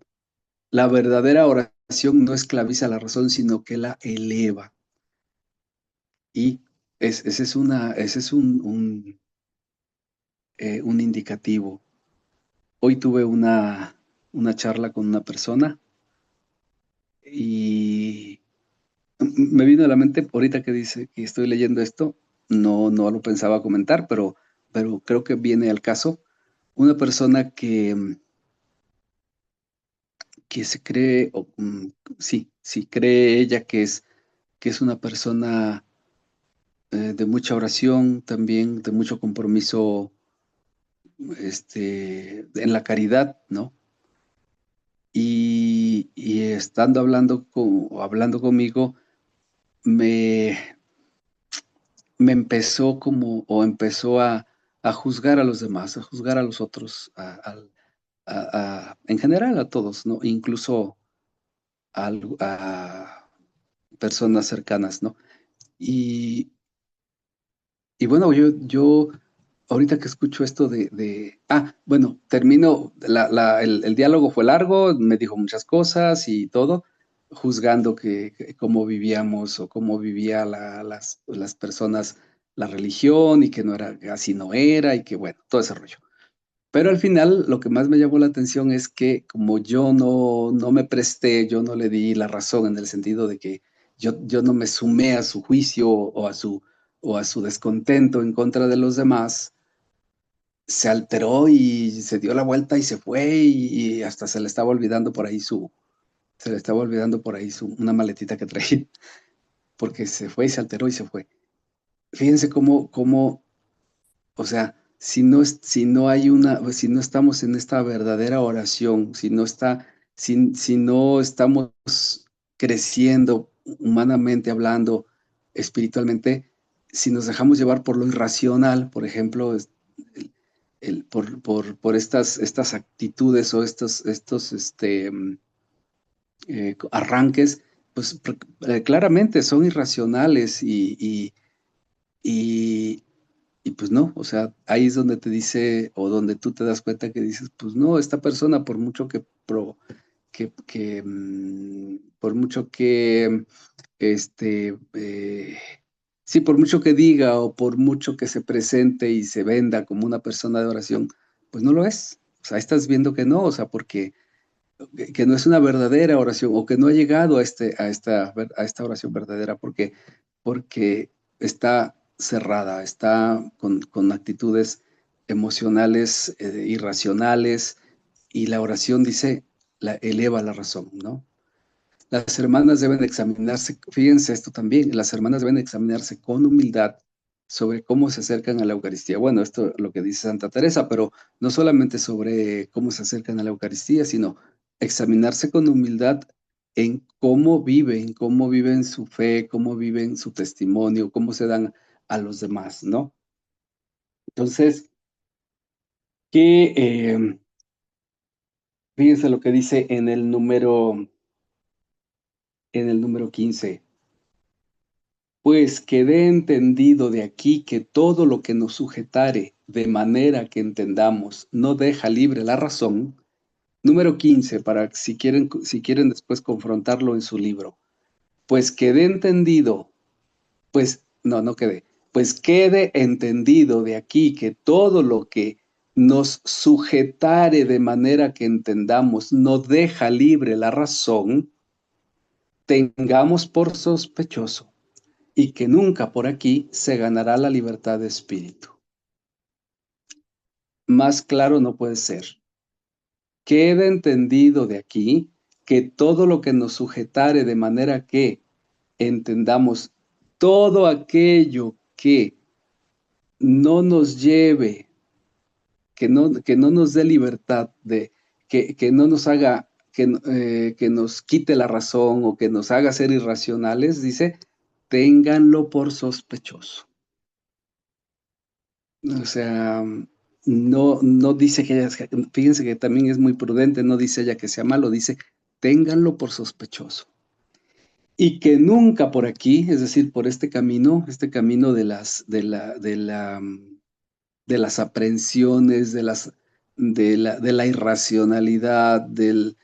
La verdadera oración no esclaviza la razón, sino que la eleva. Y ese es un indicativo. Hoy tuve una charla con una persona y me vino a la mente ahorita que dice que estoy leyendo esto, no lo pensaba comentar, pero creo que viene al caso. Una persona que se cree, sí cree ella que es una persona de mucha oración, también de mucho compromiso en la caridad, ¿no? Y estando hablando conmigo, me empezó a juzgar a los demás, a juzgar a los otros, en general a todos, ¿no? Incluso a personas cercanas, ¿no? Y, y bueno, yo ahorita que escucho esto bueno, termino, el diálogo fue largo, me dijo muchas cosas y todo, juzgando que cómo vivíamos o cómo vivía las personas la religión y que no era, así no era y que bueno, todo ese rollo. Pero al final lo que más me llamó la atención es que como yo no me presté, yo no le di la razón en el sentido de que yo no me sumé a su juicio o a su descontento en contra de los demás, se alteró y se dio la vuelta y se fue y hasta se le estaba olvidando por ahí una maletita que traía, porque se fue y se alteró y se fue. Fíjense cómo, o sea, si no hay si no estamos en esta verdadera oración, si no estamos creciendo humanamente hablando, espiritualmente, si nos dejamos llevar por lo irracional, por ejemplo, por estas actitudes o estos arranques, pues claramente son irracionales y, y pues no, o sea, ahí es donde te dice o donde tú te das cuenta que dices, pues no, esta persona por mucho por mucho que, sí, por mucho que diga o por mucho que se presente y se venda como una persona de oración, pues no lo es. O sea, estás viendo que no, o sea, porque que no es una verdadera oración o que no ha llegado a esta oración verdadera porque está cerrada, está con actitudes emocionales, irracionales, y la oración dice, eleva la razón, ¿no? Las hermanas deben examinarse, fíjense esto también, las hermanas deben examinarse con humildad sobre cómo se acercan a la Eucaristía. Bueno, esto es lo que dice Santa Teresa, pero no solamente sobre cómo se acercan a la Eucaristía, sino examinarse con humildad en cómo viven su fe, cómo viven su testimonio, cómo se dan a los demás, ¿no? Entonces, fíjense lo que dice en el número 15. Pues quede entendido de aquí que todo lo que nos sujetare de manera que entendamos no deja libre la razón. Número 15, para si quieren después confrontarlo en su libro. Pues quede entendido, no quede, pues quede entendido de aquí que todo lo que nos sujetare de manera que entendamos no deja libre la razón, tengamos por sospechoso y que nunca por aquí se ganará la libertad de espíritu. Más claro no puede ser. Queda entendido de aquí que todo lo que nos sujetare de manera que entendamos todo aquello que no nos lleve, que no nos dé libertad, que no nos haga, que nos quite la razón o que nos haga ser irracionales, dice, ténganlo por sospechoso. O sea, no dice que fíjense que también es muy prudente, no dice ella que sea malo, dice, ténganlo por sospechoso. Y que nunca por aquí, es decir, por este camino de las aprehensiones, de la irracionalidad, de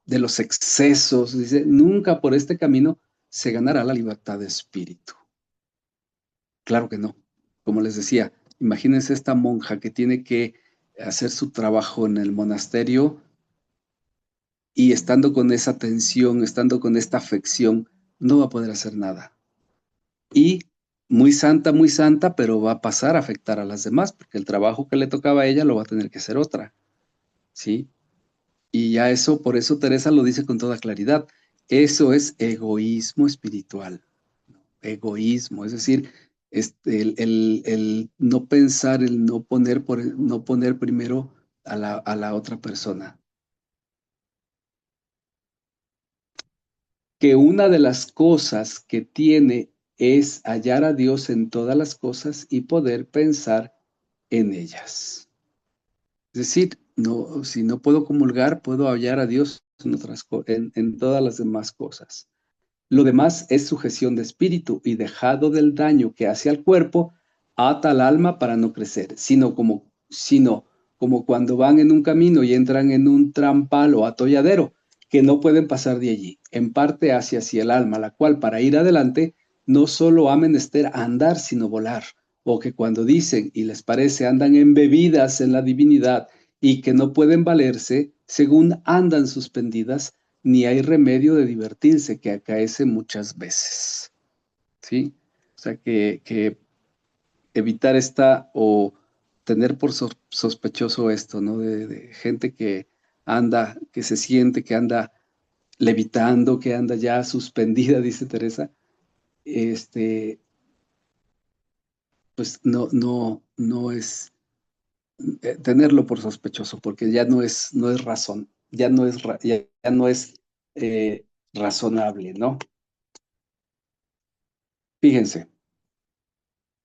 los excesos, dice, nunca por este camino se ganará la libertad de espíritu. Claro que no. Como les decía, imagínense esta monja que tiene que hacer su trabajo en el monasterio y estando con esa tensión, estando con esta afección, no va a poder hacer nada. Y muy santa, pero va a pasar a afectar a las demás, porque el trabajo que le tocaba a ella lo va a tener que hacer otra, ¿sí? Y ya eso, por eso Teresa lo dice con toda claridad. Eso es egoísmo espiritual. Egoísmo, es decir, el no pensar, el no poner primero a la otra persona. Que una de las cosas que tiene es hallar a Dios en todas las cosas y poder pensar en ellas. Es decir, no, si no puedo comulgar, puedo hallar a Dios en todas las demás cosas. Lo demás es sujeción de espíritu y dejado del daño que hace al cuerpo, ata al alma para no crecer, sino como cuando van en un camino y entran en un trampal o atolladero, que no pueden pasar de allí. En parte hacia el alma, la cual para ir adelante no solo ha menester andar, sino volar, o que cuando dicen y les parece andan embebidas en la divinidad y que no pueden valerse, según andan suspendidas, ni hay remedio de divertirse, que acaece muchas veces. ¿Sí? O sea, que evitar o tener por sospechoso esto, ¿no? De gente que anda, que se siente, que anda levitando, que anda ya suspendida, dice Teresa, pues no es tenerlo por sospechoso, porque ya no es razón, ya no es razonable, ¿no? Fíjense,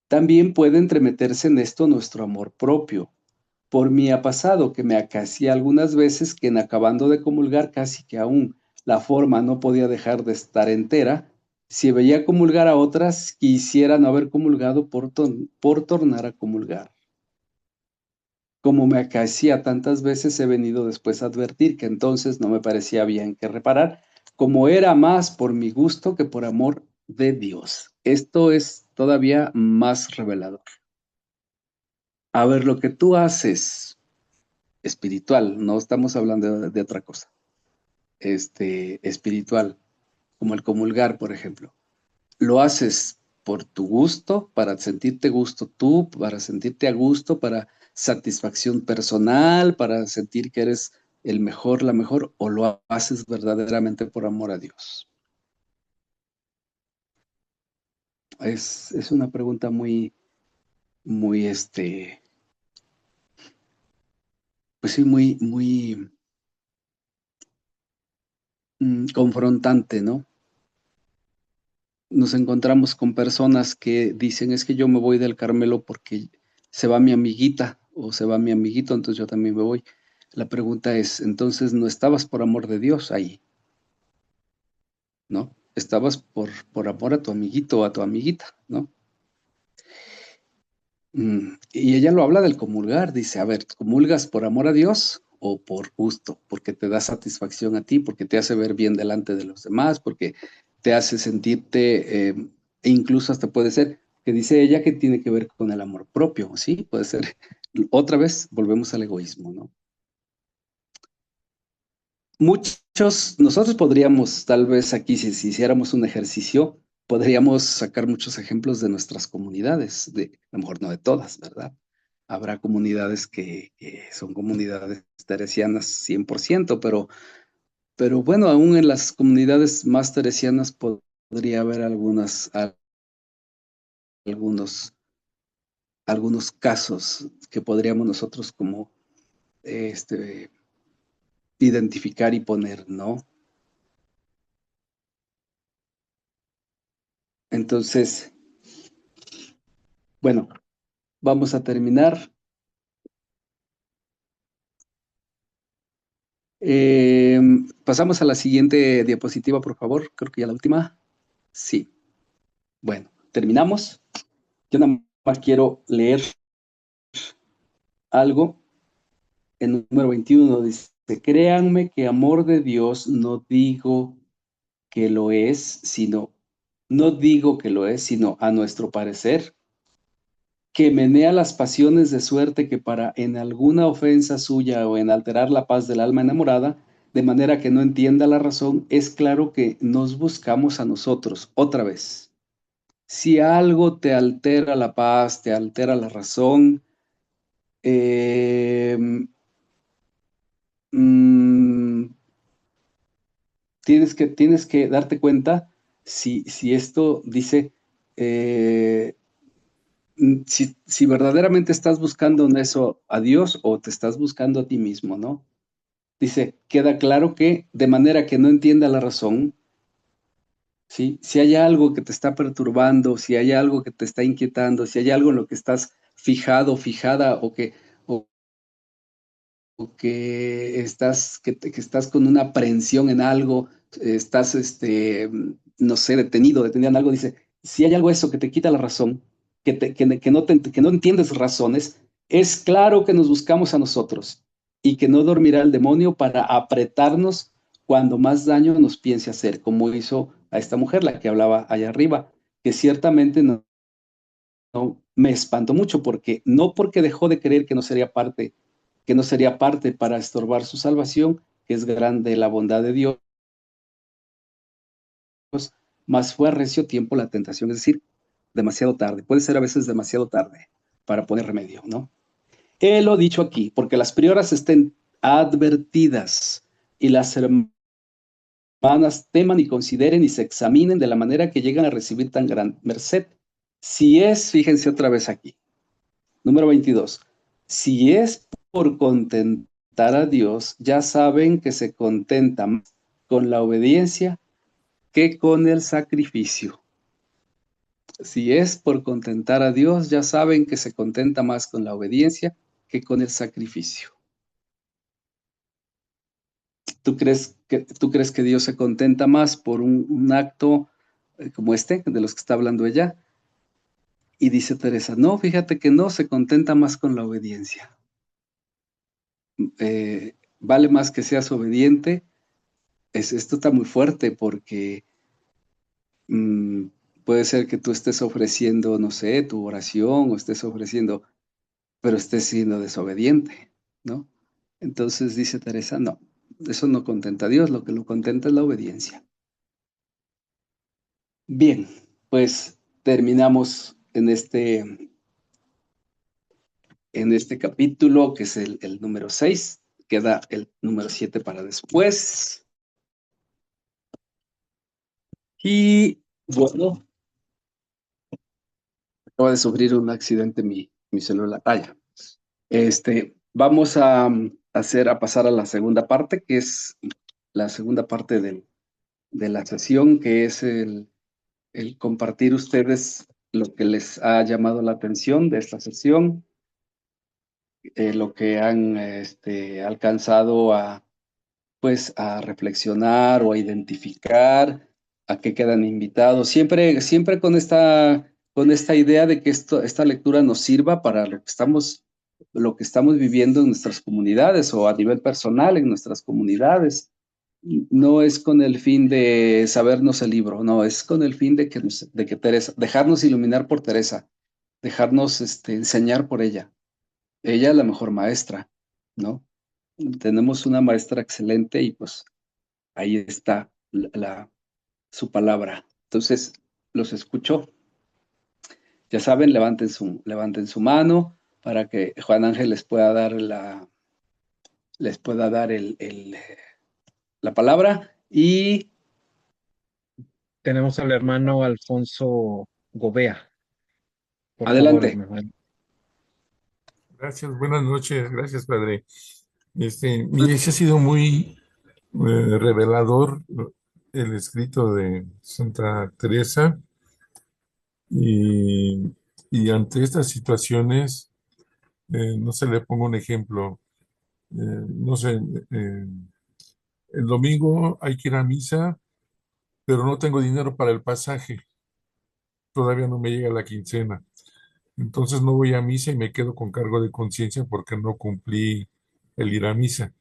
también puede entremeterse en esto nuestro amor propio. Por mí ha pasado que me acaecía algunas veces que en acabando de comulgar casi que aún la forma no podía dejar de estar entera. Si veía comulgar a otras, quisiera no haber comulgado por tornar a comulgar. Como me acaecía tantas veces, he venido después a advertir que entonces no me parecía bien que reparar, como era más por mi gusto que por amor de Dios. Esto es todavía más revelador. A ver, lo que tú haces espiritual, no estamos hablando de otra cosa, espiritual, como el comulgar, por ejemplo. Lo haces por tu gusto, para sentirte gusto tú, para sentirte a gusto, para satisfacción personal, para sentir que eres el mejor, la mejor, o lo haces verdaderamente por amor a Dios. Es una pregunta muy, muy, pues sí, muy confrontante, ¿no? Nos encontramos con personas que dicen, es que yo me voy del Carmelo porque se va mi amiguita o se va mi amiguito, entonces yo también me voy. La pregunta es, entonces no estabas por amor de Dios ahí, ¿no? Estabas por amor a tu amiguito o a tu amiguita, ¿no? Y ella lo habla del comulgar, dice, a ver, ¿comulgas por amor a Dios o por gusto? Porque te da satisfacción a ti, porque te hace ver bien delante de los demás, porque te hace sentirte, e incluso hasta puede ser, que dice ella que tiene que ver con el amor propio, ¿sí? Puede ser. Otra vez volvemos al egoísmo, ¿no? Nosotros podríamos, tal vez aquí, si hiciéramos un ejercicio, podríamos sacar muchos ejemplos de nuestras comunidades, a lo mejor no de todas, ¿verdad? Habrá comunidades que son comunidades teresianas 100%, pero bueno, aún en las comunidades más teresianas podría haber algunos, algunos casos que podríamos nosotros como identificar y poner, ¿no? Entonces, bueno, vamos a terminar. Pasamos a la siguiente diapositiva, por favor. Creo que ya la última. Sí. Bueno, terminamos. Yo nada más quiero leer algo. En número 21 dice, créanme que amor de Dios no digo que lo es, sino a nuestro parecer, que menea las pasiones de suerte que para en alguna ofensa suya o en alterar la paz del alma enamorada, de manera que no entienda la razón, es claro que nos buscamos a nosotros otra vez. Si algo te altera la paz, te altera la razón, mm, tienes que darte cuenta si esto dice, si verdaderamente estás buscando en eso a Dios o te estás buscando a ti mismo, ¿no? Dice, queda claro que de manera que no entienda la razón, ¿sí? Si hay algo que te está perturbando, si hay algo que te está inquietando, si hay algo en lo que estás fijado, fijada o que que estás con una aprehensión en algo, estás, no sé, detenido en algo, dice, si hay algo eso que te quita la razón, que no entiendes razones, es claro que nos buscamos a nosotros y que no dormirá el demonio para apretarnos cuando más daño nos piense hacer, como hizo a esta mujer, la que hablaba allá arriba, que ciertamente no me espantó mucho porque no porque dejó de creer que no sería parte para estorbar su salvación, que es grande la bondad de Dios, más fue a recio tiempo la tentación, es decir, demasiado tarde, puede ser a veces demasiado tarde para poner remedio, ¿no? He lo dicho aquí, porque las prioras estén advertidas y las hermanas teman y consideren y se examinen de la manera que llegan a recibir tan gran merced. Si es, fíjense otra vez aquí, número 22, si es por contentar a Dios, ya saben que se contenta más con la obediencia que con el sacrificio. Si es por contentar a Dios, ya saben que se contenta más con la obediencia que con el sacrificio. ¿Tú crees que Dios se contenta más por un acto como este, de los que está hablando ella? Y dice Teresa, no, fíjate que no, se contenta más con la obediencia. Vale más que seas obediente. Esto está muy fuerte porque mm, puede ser que tú estés ofreciendo, no sé, tu oración o estés ofreciendo, pero estés siendo desobediente, ¿no? Entonces dice Teresa, no, eso no contenta a Dios, lo que lo contenta es la obediencia. Bien, pues terminamos en este capítulo, que es el número 6. Queda el número 7 para después. Y bueno, acaba de sufrir un accidente mi celular. Ah, ya. Vamos a pasar a la segunda parte, que es la segunda parte de la sesión, que es el compartir ustedes lo que les ha llamado la atención de esta sesión, lo que han alcanzado pues, a reflexionar o a identificar, a qué quedan invitados, siempre con esta idea de que esta lectura nos sirva para lo que estamos viviendo en nuestras comunidades o a nivel personal en nuestras comunidades. No es con el fin de sabernos el libro, no, es con el fin de que Teresa, dejarnos iluminar por Teresa, dejarnos enseñar por ella. Ella es la mejor maestra, ¿no? Tenemos una maestra excelente y pues ahí está su palabra. Entonces, los escucho. Ya saben, levanten su mano para que Juan Ángel les pueda dar la palabra. Y tenemos al hermano Alfonso Gobea. Por favor, adelante. hermano. Gracias, buenas noches, gracias, padre. Mire, sí ha sido muy revelador el escrito de Santa Teresa y, y ante estas situaciones, no se le pongo un ejemplo, no sé, el domingo hay que ir a misa, pero no tengo dinero para el pasaje, todavía no me llega la quincena, entonces no voy a misa y me quedo con cargo de conciencia porque no cumplí el ir a misa.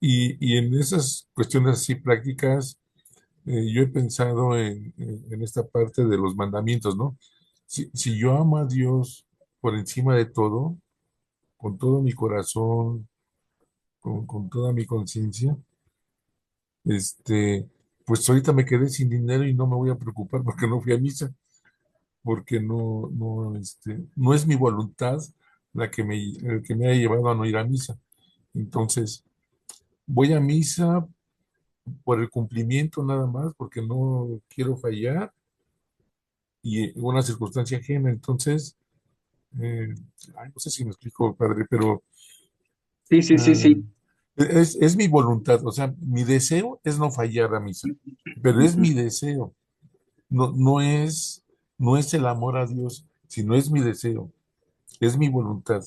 Y en esas cuestiones así prácticas, yo he pensado en esta parte de los mandamientos, ¿no? Si yo amo a Dios por encima de todo, con todo mi corazón, con toda mi conciencia, este, pues ahorita me quedé sin dinero y no me voy a preocupar porque no fui a misa, porque no es mi voluntad el que me ha llevado a no ir a misa. Entonces, voy a misa por el cumplimiento nada más, porque no quiero fallar y una circunstancia ajena. Entonces, eh, no sé si me explico, padre, pero Sí, sí, sí, ah, sí. es mi voluntad. O sea, mi deseo es no fallar a misa, pero es mi deseo. No, no es el amor a Dios, sino es mi deseo, es mi voluntad.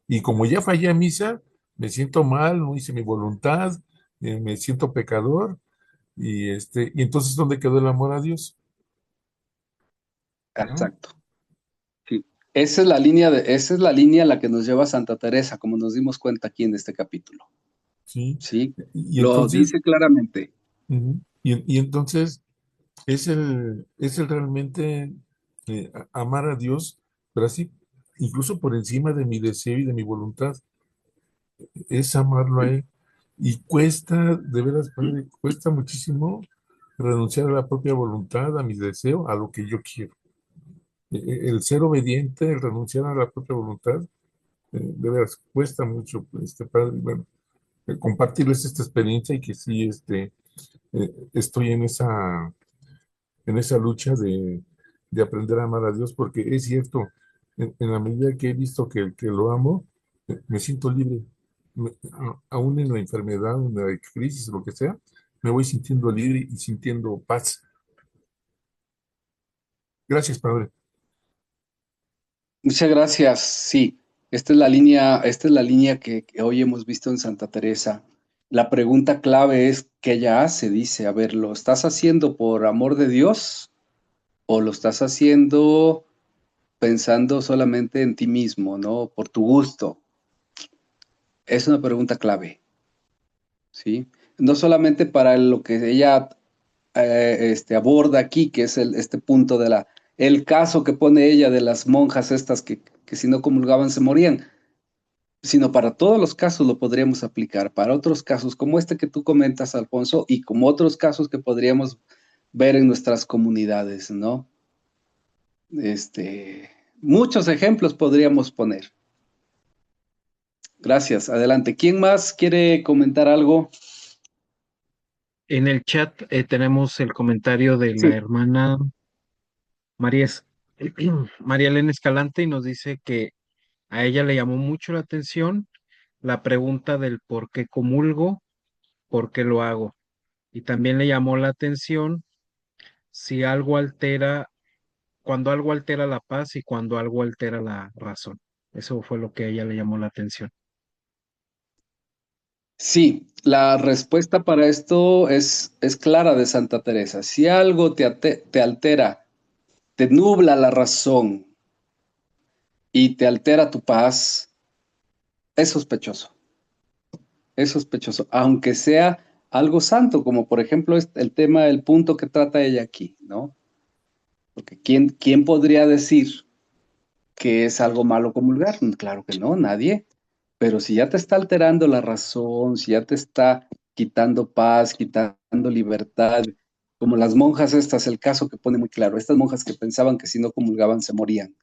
Y como ya fallé a misa, me siento mal, no hice mi voluntad, me siento pecador, y entonces ¿dónde quedó el amor a Dios? ¿No? Exacto. Sí. Esa es la línea a la que nos lleva Santa Teresa, como nos dimos cuenta aquí en este capítulo. Sí. Sí, Y lo entonces, dice claramente. ujú, y entonces es el realmente amar a Dios, pero así, incluso por encima de mi deseo y de mi voluntad, es amarlo a Él. Y cuesta, de veras, padre, cuesta muchísimo renunciar a la propia voluntad, a mi deseo, a lo que yo quiero. El ser obediente, el renunciar a la propia voluntad, de veras, cuesta mucho, padre. Bueno, compartirles esta experiencia y que sí, estoy en esa lucha de aprender a amar a Dios, porque es cierto, en la medida que he visto que lo amo, me siento libre. Aún en la enfermedad, en la crisis, lo que sea, me voy sintiendo libre y sintiendo paz. Gracias, Padre. Muchas gracias. Sí, esta es la línea que hoy hemos visto en Santa Teresa. La pregunta clave es, ¿qué ella hace? Dice, a ver, ¿lo estás haciendo por amor de Dios o lo estás haciendo pensando solamente en ti mismo, ¿no? Por tu gusto. Es una pregunta clave, ¿sí? No solamente para lo que ella aborda aquí, que es este punto el caso que pone ella de las monjas estas que si no comulgaban se morían, sino para todos los casos lo podríamos aplicar, para otros casos como este que tú comentas, Alfonso, y como otros casos que podríamos ver en nuestras comunidades, ¿no? Muchos ejemplos podríamos poner. Gracias, adelante. ¿Quién más quiere comentar algo? En el chat tenemos el comentario de la Sí. hermana María, María Elena Escalante y nos dice que a ella le llamó mucho la atención la pregunta del por qué comulgo, por qué lo hago. Y también le llamó la atención si algo altera, cuando algo altera la paz y cuando algo altera la razón. Eso fue lo que a ella le llamó la atención. Sí, la respuesta para esto es clara de Santa Teresa. Si algo te altera, te nubla la razón y te altera tu paz, es sospechoso. Es sospechoso, aunque sea algo santo, como por ejemplo el tema, el punto que trata ella aquí, ¿no? Porque ¿quién podría decir que es algo malo comulgar? Claro que no, nadie. Pero si ya te está alterando la razón, si ya te está quitando paz, quitando libertad, como las monjas estas, el caso que pone muy claro, estas monjas que pensaban que si no comulgaban se morían,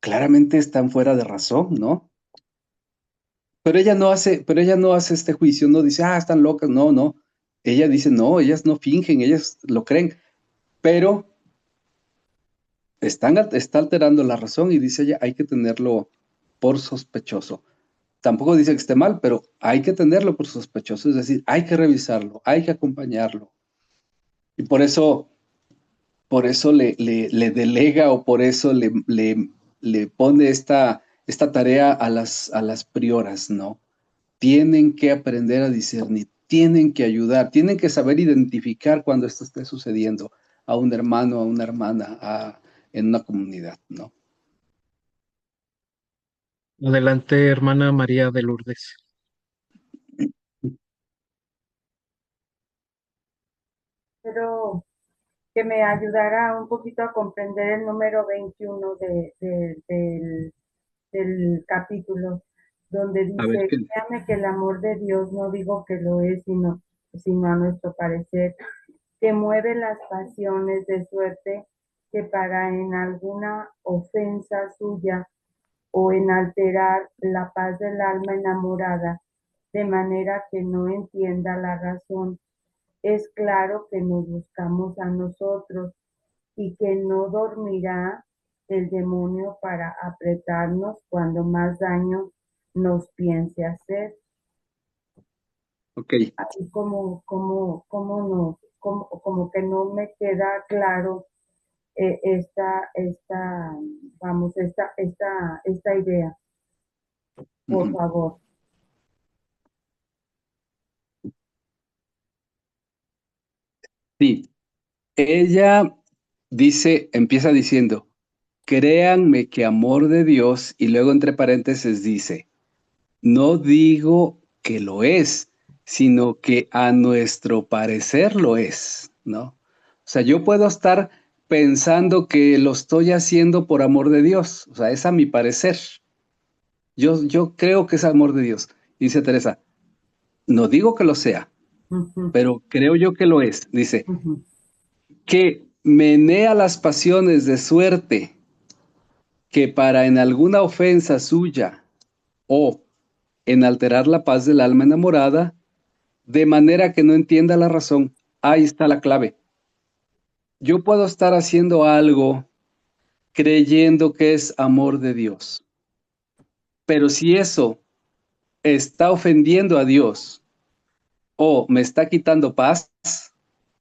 claramente están fuera de razón, ¿no? Pero ella no hace este juicio, no dice, están locas, no, no. Ella dice, no, ellas no fingen, ellas lo creen, pero está alterando la razón y dice ella, hay que tenerlo por sospechoso. Tampoco dice que esté mal, pero hay que tenerlo por sospechoso, es decir, hay que revisarlo, hay que acompañarlo. Y por eso le delega o por eso le pone esta tarea a las prioras, ¿no? Tienen que aprender a discernir, tienen que ayudar, tienen que saber identificar cuando esto esté sucediendo a un hermano, a una hermana, en una comunidad, ¿no? Adelante, hermana María de Lourdes. Pero que me ayudara un poquito a comprender el número 21 del capítulo, donde A ver, dice, créame que el amor de Dios no digo que lo es, sino a nuestro parecer, que mueve las pasiones de suerte que para en alguna ofensa suya o en alterar la paz del alma enamorada, de manera que no entienda la razón. Es claro que nos buscamos a nosotros y que no dormirá el demonio para apretarnos cuando más daño nos piense hacer. Ok. Así como que no me queda claro esta idea, por favor. Sí, ella empieza diciendo, créanme que amor de Dios, y luego entre paréntesis dice, no digo que lo es, sino que a nuestro parecer lo es, ¿no? O sea, yo puedo estar pensando que lo estoy haciendo por amor de Dios, o sea, es a mi parecer. Yo creo que es amor de Dios. Dice Teresa, no digo que lo sea, pero creo yo que lo es. Dice, que menea las pasiones de suerte que para en alguna ofensa suya o en alterar la paz del alma enamorada, de manera que no entienda la razón. Ahí está la clave. Yo puedo estar haciendo algo creyendo que es amor de Dios, pero si eso está ofendiendo a Dios o me está quitando paz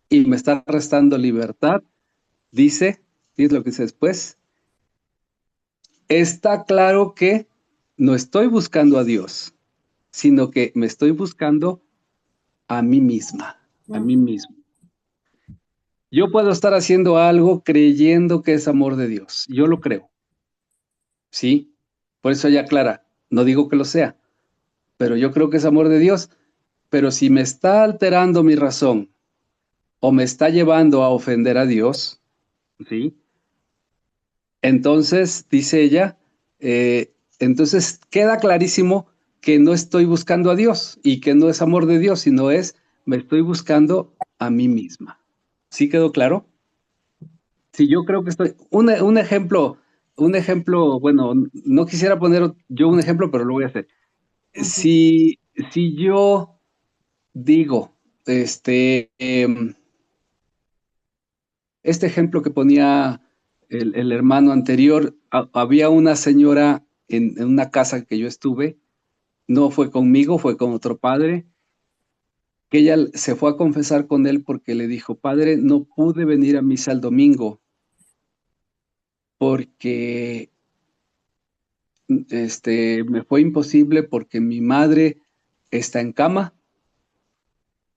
y me está restando libertad, dice, ¿qué es lo que dice después? Está claro que no estoy buscando a Dios, sino que me estoy buscando a mí misma, a mí mismo. Yo puedo estar haciendo algo creyendo que es amor de Dios. Yo lo creo. ¿Sí? Por eso ella aclara, no digo que lo sea, pero yo creo que es amor de Dios. Pero si me está alterando mi razón o me está llevando a ofender a Dios, ¿sí? Entonces, dice ella, entonces queda clarísimo que no estoy buscando a Dios y que no es amor de Dios, sino me estoy buscando a mí misma. ¿Sí quedó claro? Sí, yo creo que un ejemplo, bueno, no quisiera poner yo un ejemplo, pero lo voy a hacer. Si yo digo, este ejemplo que ponía el hermano anterior, había una señora en una casa que yo estuve, no fue conmigo, fue con otro padre, que ella se fue a confesar con él porque le dijo, padre, no pude venir a misa el domingo porque me fue imposible porque mi madre está en cama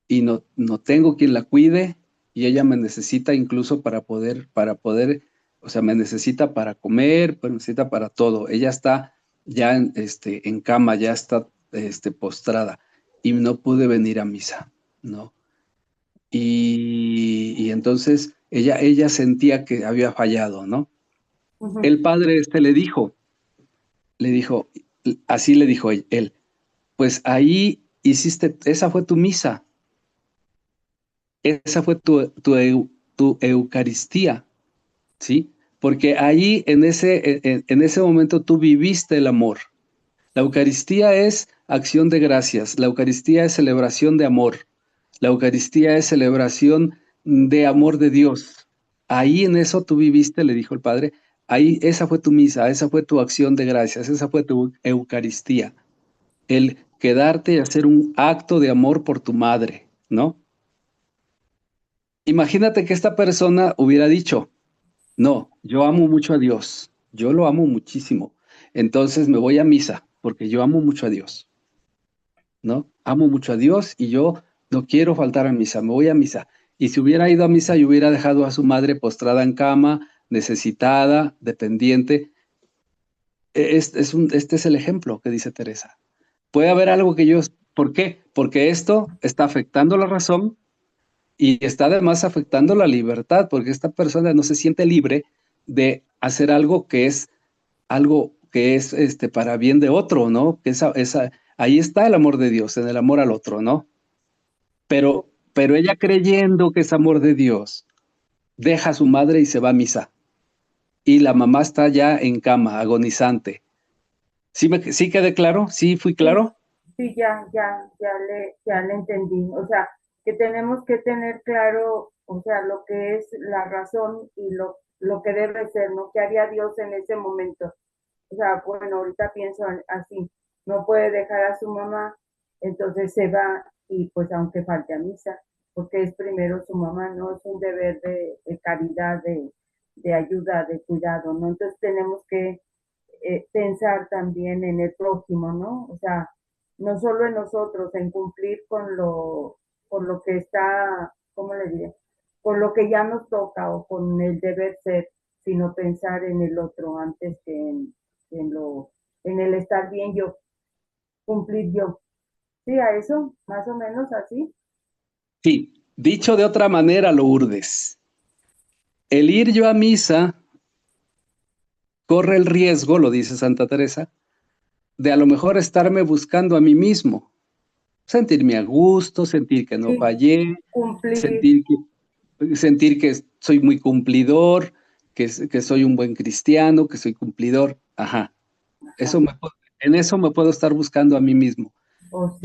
y no tengo quien la cuide y ella me necesita incluso para poder, o sea, me necesita para comer, me necesita para todo. Ella está ya en cama, ya está postrada y no pude venir a misa, ¿no? Y entonces ella sentía que había fallado, ¿no? El padre le dijo, así le dijo él, pues ahí esa fue tu misa, esa fue tu Eucaristía, ¿sí? Porque ahí en ese momento tú viviste el amor. La Eucaristía es acción de gracias, la Eucaristía es celebración de amor, la Eucaristía es celebración de amor de Dios. Ahí en eso tú viviste, le dijo el Padre, ahí esa fue tu misa, esa fue tu acción de gracias, esa fue tu Eucaristía. El quedarte y hacer un acto de amor por tu madre, ¿no? Imagínate que esta persona hubiera dicho, no, yo amo mucho a Dios, yo lo amo muchísimo, entonces me voy a misa, porque yo amo mucho a Dios, ¿no? Amo mucho a Dios y yo no quiero faltar a misa, me voy a misa. Y si hubiera ido a misa y hubiera dejado a su madre postrada en cama, necesitada, dependiente, este es el ejemplo que dice Teresa. Puede haber algo ¿por qué? Porque esto está afectando la razón y está además afectando la libertad, porque esta persona no se siente libre de hacer algo que es para bien de otro, ¿no? Que ahí está el amor de Dios, en el amor al otro, ¿no? Pero ella creyendo que es amor de Dios, deja a su madre y se va a misa. Y la mamá está ya en cama, agonizante. ¿Sí quedé claro? ¿Sí fui claro? Sí, ya le entendí. O sea, que tenemos que tener claro, o sea, lo que es la razón y lo que debe ser, ¿no? ¿Qué haría Dios en ese momento? O sea, bueno, ahorita pienso así, no puede dejar a su mamá, entonces se va y pues aunque falte a misa, porque es primero su mamá, ¿no? Es un deber de caridad, de ayuda, de cuidado, ¿no? Entonces tenemos que pensar también en el prójimo, ¿no? O sea, no solo en nosotros, en cumplir con lo que está, ¿cómo le diré? Con lo que ya nos toca o con el deber ser, sino pensar en el otro antes que en el estar bien yo, cumplir yo. Sí, a eso, más o menos así. Sí, dicho de otra manera, Lourdes, el ir yo a misa corre el riesgo, lo dice Santa Teresa, de a lo mejor estarme buscando a mí mismo, sentirme a gusto, sentir que no Sí, fallé, cumplir. sentir que soy muy cumplidor, que soy un buen cristiano, que soy cumplidor. Ajá. Eso en eso me puedo estar buscando a mí mismo. Oh, sí.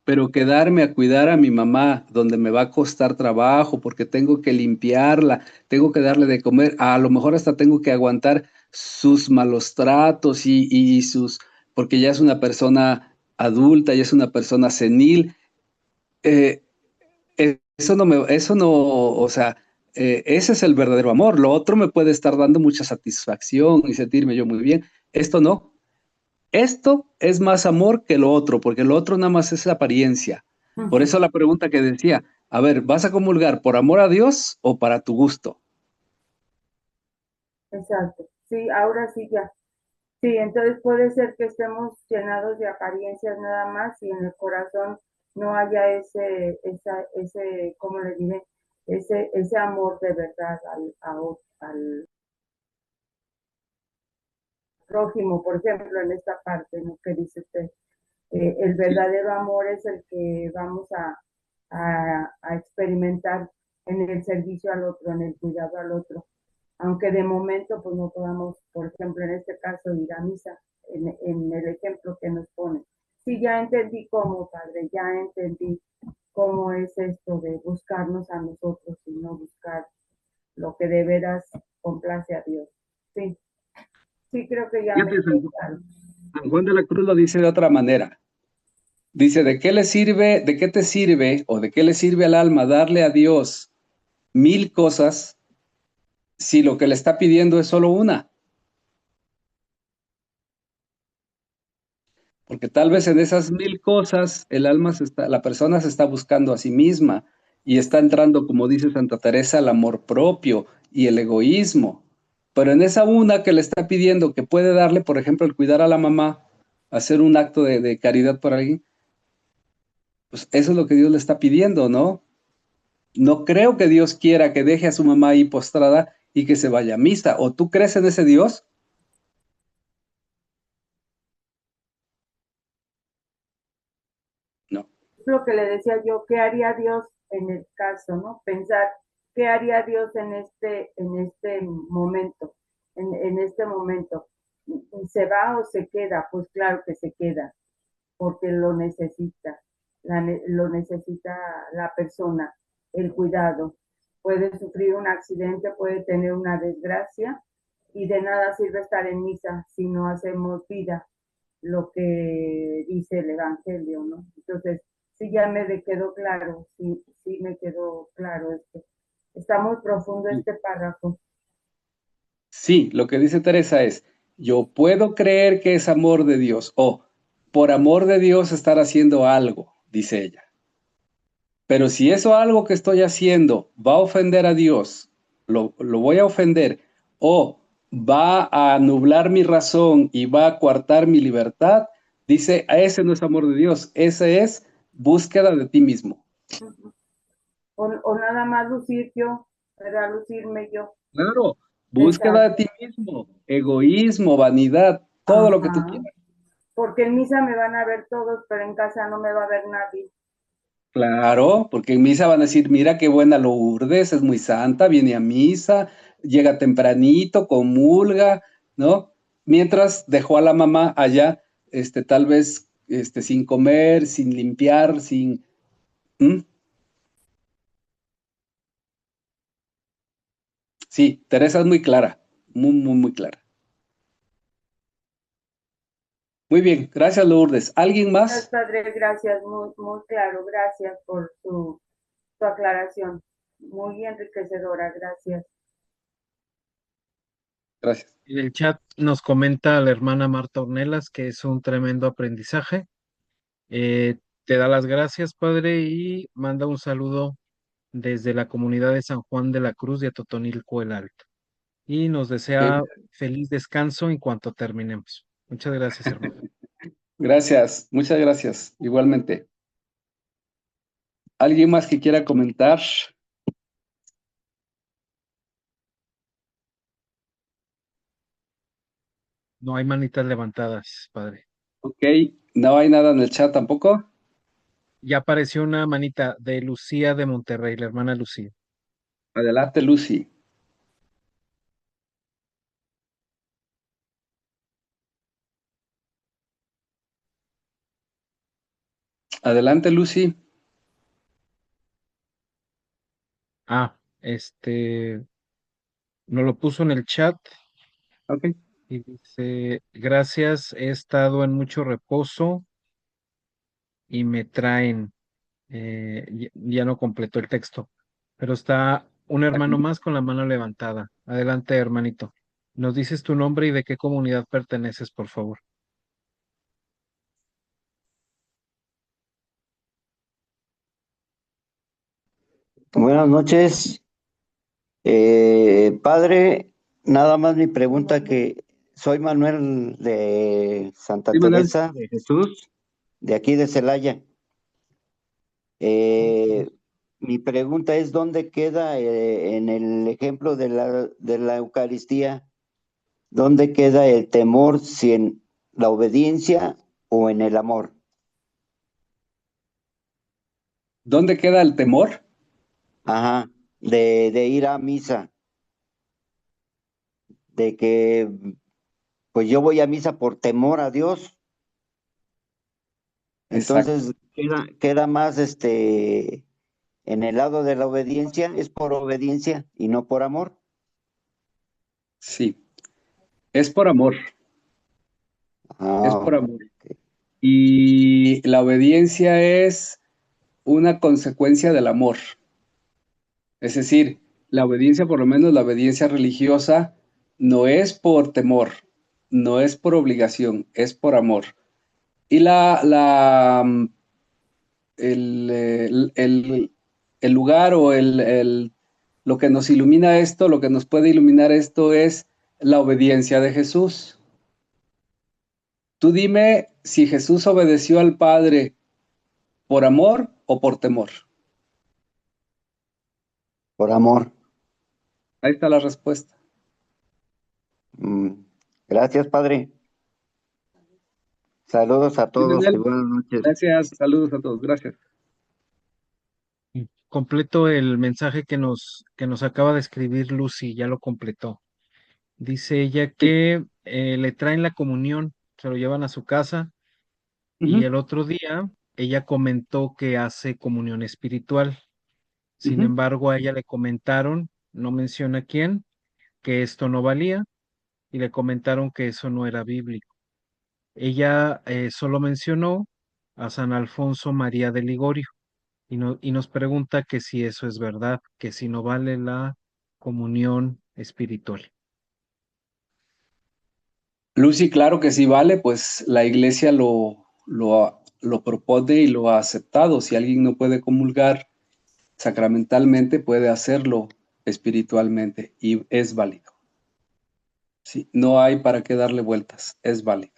Pero quedarme a cuidar a mi mamá, donde me va a costar trabajo, porque tengo que limpiarla, tengo que darle de comer, a lo mejor hasta tengo que aguantar sus malos tratos y sus, porque ya es una persona adulta, ya es una persona senil. Eh, eso no, o sea, ese es el verdadero amor. Lo otro me puede estar dando mucha satisfacción y sentirme yo muy bien. Esto no. Esto es más amor que lo otro, porque lo otro nada más es apariencia. Por eso la pregunta que decía, a ver, ¿vas a comulgar por amor a Dios o para tu gusto? Exacto. Sí, ahora sí ya. Sí, entonces puede ser que estemos llenados de apariencias nada más y en el corazón no haya ese, ¿cómo le diré? Ese amor de verdad al prójimo, por ejemplo, en esta parte, ¿no? Que dice usted, el verdadero amor es el que vamos a experimentar en el servicio al otro, en el cuidado al otro. Aunque de momento pues no podamos, por ejemplo, en este caso, ir a misa, en el ejemplo que nos pone. Sí, ya entendí cómo, Padre, ya entendí cómo es esto de buscarnos a nosotros y no buscar lo que de veras complace a Dios. Sí, sí creo que ya me Fíjate, quedó claro. San Juan de la Cruz lo dice de otra manera. Dice, ¿de qué le sirve, de qué te sirve o de qué le sirve al alma darle a Dios 1000 cosas si lo que le está pidiendo es solo una? Porque tal vez en esas 1000 cosas el alma la persona se está buscando a sí misma y está entrando, como dice Santa Teresa, el amor propio y el egoísmo. Pero en esa una que le está pidiendo, que puede darle, por ejemplo, el cuidar a la mamá, hacer un acto de caridad por alguien, pues eso es lo que Dios le está pidiendo, ¿no? No creo que Dios quiera que deje a su mamá ahí postrada y que se vaya a misa. ¿O tú crees en ese Dios? No. Lo que le decía yo, ¿qué haría Dios en el caso, no? Pensar, ¿qué haría Dios en este momento? En este momento. ¿Se va o se queda? Pues claro que se queda, porque lo necesita, lo necesita la persona, el cuidado. Puede sufrir un accidente, puede tener una desgracia y de nada sirve estar en misa si no hacemos vida, lo que dice el Evangelio, ¿no? Entonces, sí ya me quedó claro, sí me quedó claro esto. Está muy profundo este párrafo. Sí, lo que dice Teresa es, yo puedo creer que es amor de Dios o por amor de Dios estar haciendo algo, dice ella. Pero si eso algo que estoy haciendo va a ofender a Dios, lo voy a ofender o va a nublar mi razón y va a coartar mi libertad, dice, a ese no es amor de Dios, ese es búsqueda de ti mismo. O nada más lucir yo, ¿verdad? Lucirme yo. Claro, búsqueda de ti mismo, egoísmo, vanidad, todo lo que tú quieras. Porque en misa me van a ver todos, pero en casa no me va a ver nadie. Claro, porque en misa van a decir, mira qué buena Lourdes, es muy santa, viene a misa, llega tempranito, comulga, ¿no? Mientras dejó a la mamá allá, tal vez sin comer, sin limpiar, sin... ¿Mm? Sí, Teresa es muy clara, muy, muy, muy clara. Muy bien, gracias Lourdes. ¿Alguien más? Padre, gracias, muy, muy claro, gracias por tu aclaración, muy enriquecedora, gracias. Gracias. En el chat nos comenta la hermana Marta Ornelas que es un tremendo aprendizaje. Te da las gracias, padre, y manda un saludo desde la comunidad de San Juan de la Cruz de Atotonilco el Alto. Y nos desea feliz descanso en cuanto terminemos. Muchas gracias, hermano. Gracias, muchas gracias, igualmente. ¿Alguien más que quiera comentar? No hay manitas levantadas, padre. Ok, no hay nada en el chat tampoco. Ya apareció una manita de Lucía de Monterrey, la hermana Lucía. Adelante, Lucy. Adelante, Lucy. Nos lo puso en el chat Ok. y dice, gracias, he estado en mucho reposo y me traen, ya no completó el texto, pero está un hermano más con la mano levantada. Adelante, hermanito. Nos dices tu nombre y de qué comunidad perteneces, por favor. Buenas noches. Padre, nada más mi pregunta que soy Manuel de Santa Sí, Manuel. Teresa de Jesús, de aquí de Celaya. Mi pregunta es, ¿dónde queda en el ejemplo de la Eucaristía, dónde queda el temor, si en la obediencia o en el amor? ¿Dónde queda el temor? Ajá, de ir a misa, de que pues yo voy a misa por temor a Dios. Entonces queda más en el lado de la obediencia, es por obediencia y no por amor. Sí, es por amor. Es por amor. Okay. Y la obediencia es una consecuencia del amor. Es decir, la obediencia, por lo menos la obediencia religiosa, no es por temor, no es por obligación, es por amor. Y el lugar o lo que nos ilumina esto, lo que nos puede iluminar esto es la obediencia de Jesús. Tú dime si Jesús obedeció al Padre por amor o por temor. Por amor. Ahí está la respuesta. Gracias, Padre. Saludos a todos y buenas noches. Gracias, saludos a todos, gracias. Completo el mensaje que nos acaba de escribir Lucy, ya lo completó. Dice ella que le traen la comunión, se lo llevan a su casa y el otro día ella comentó que hace comunión espiritual. Sin embargo, a ella le comentaron, no menciona quién, que esto no valía y le comentaron que eso no era bíblico. Ella solo mencionó a San Alfonso María de Ligorio y nos pregunta que si eso es verdad, que si no vale la comunión espiritual. Lucy, claro que sí vale, pues la iglesia lo propone y lo ha aceptado. Si alguien no puede comulgar sacramentalmente, puede hacerlo espiritualmente y es válido. Sí, no hay para qué darle vueltas, es válido.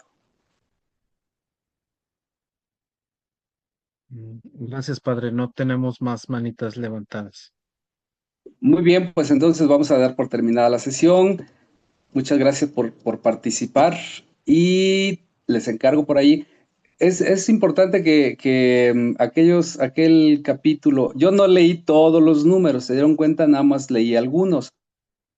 Gracias, Padre. No tenemos más manitas levantadas. Muy bien, pues entonces vamos a dar por terminada la sesión. Muchas gracias por participar y les encargo por ahí. Es importante que aquel capítulo, yo no leí todos los números, se dieron cuenta, nada más leí algunos,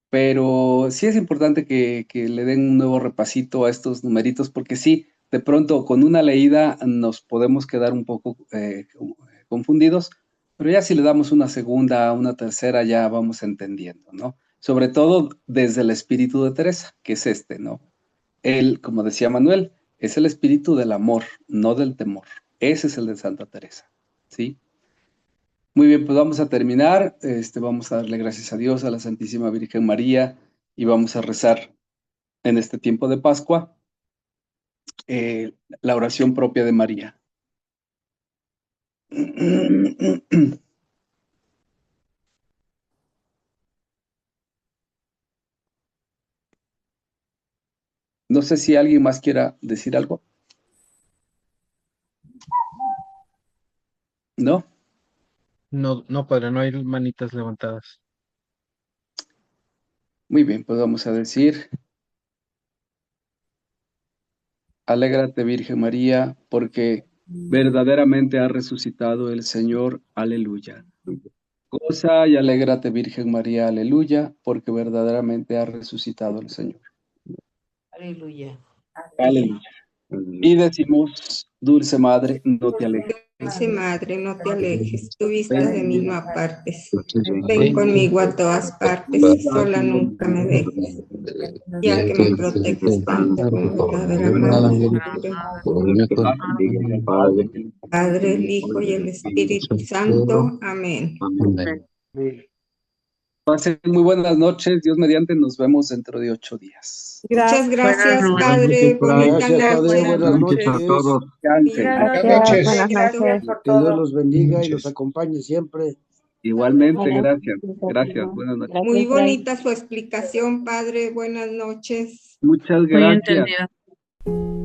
pero sí es importante que le den un nuevo repasito a estos numeritos, porque sí, de pronto con una leída nos podemos quedar un poco confundidos, pero ya si le damos una segunda, una tercera, ya vamos entendiendo, ¿no? Sobre todo desde el espíritu de Teresa, que es este, ¿no? Él, como decía Manuel, es el espíritu del amor, no del temor. Ese es el de Santa Teresa, ¿sí? Muy bien, pues vamos a terminar. Vamos a darle gracias a Dios, a la Santísima Virgen María, y vamos a rezar en este tiempo de Pascua la oración propia de María. No sé si alguien más quiera decir algo. ¿No? No, padre, no hay manitas levantadas. Muy bien, pues vamos a decir: alégrate, Virgen María, porque verdaderamente ha resucitado el Señor. Aleluya. Goza y alégrate, Virgen María, aleluya, porque verdaderamente ha resucitado el Señor. Aleluya. Aleluya. Y decimos: dulce Madre, no te alejes. Dulce Madre, no te alejes, tu vista de mí no apartes. Ven conmigo a todas partes, sola nunca me dejes. Ya que me proteges tanto como Padre, el Hijo y el Espíritu Santo. Amén. Pasen muy buenas noches. Dios mediante, nos vemos dentro de 8 días. Muchas gracias, Padre. Bonita noche. Buenas noches a todos. Descansen. Buenas noches. Que Dios los bendiga y los acompañe siempre. Igualmente, gracias. Gracias, buenas noches. Muy bonita su explicación, Padre. Buenas noches. Muchas Muy gracias. entendida.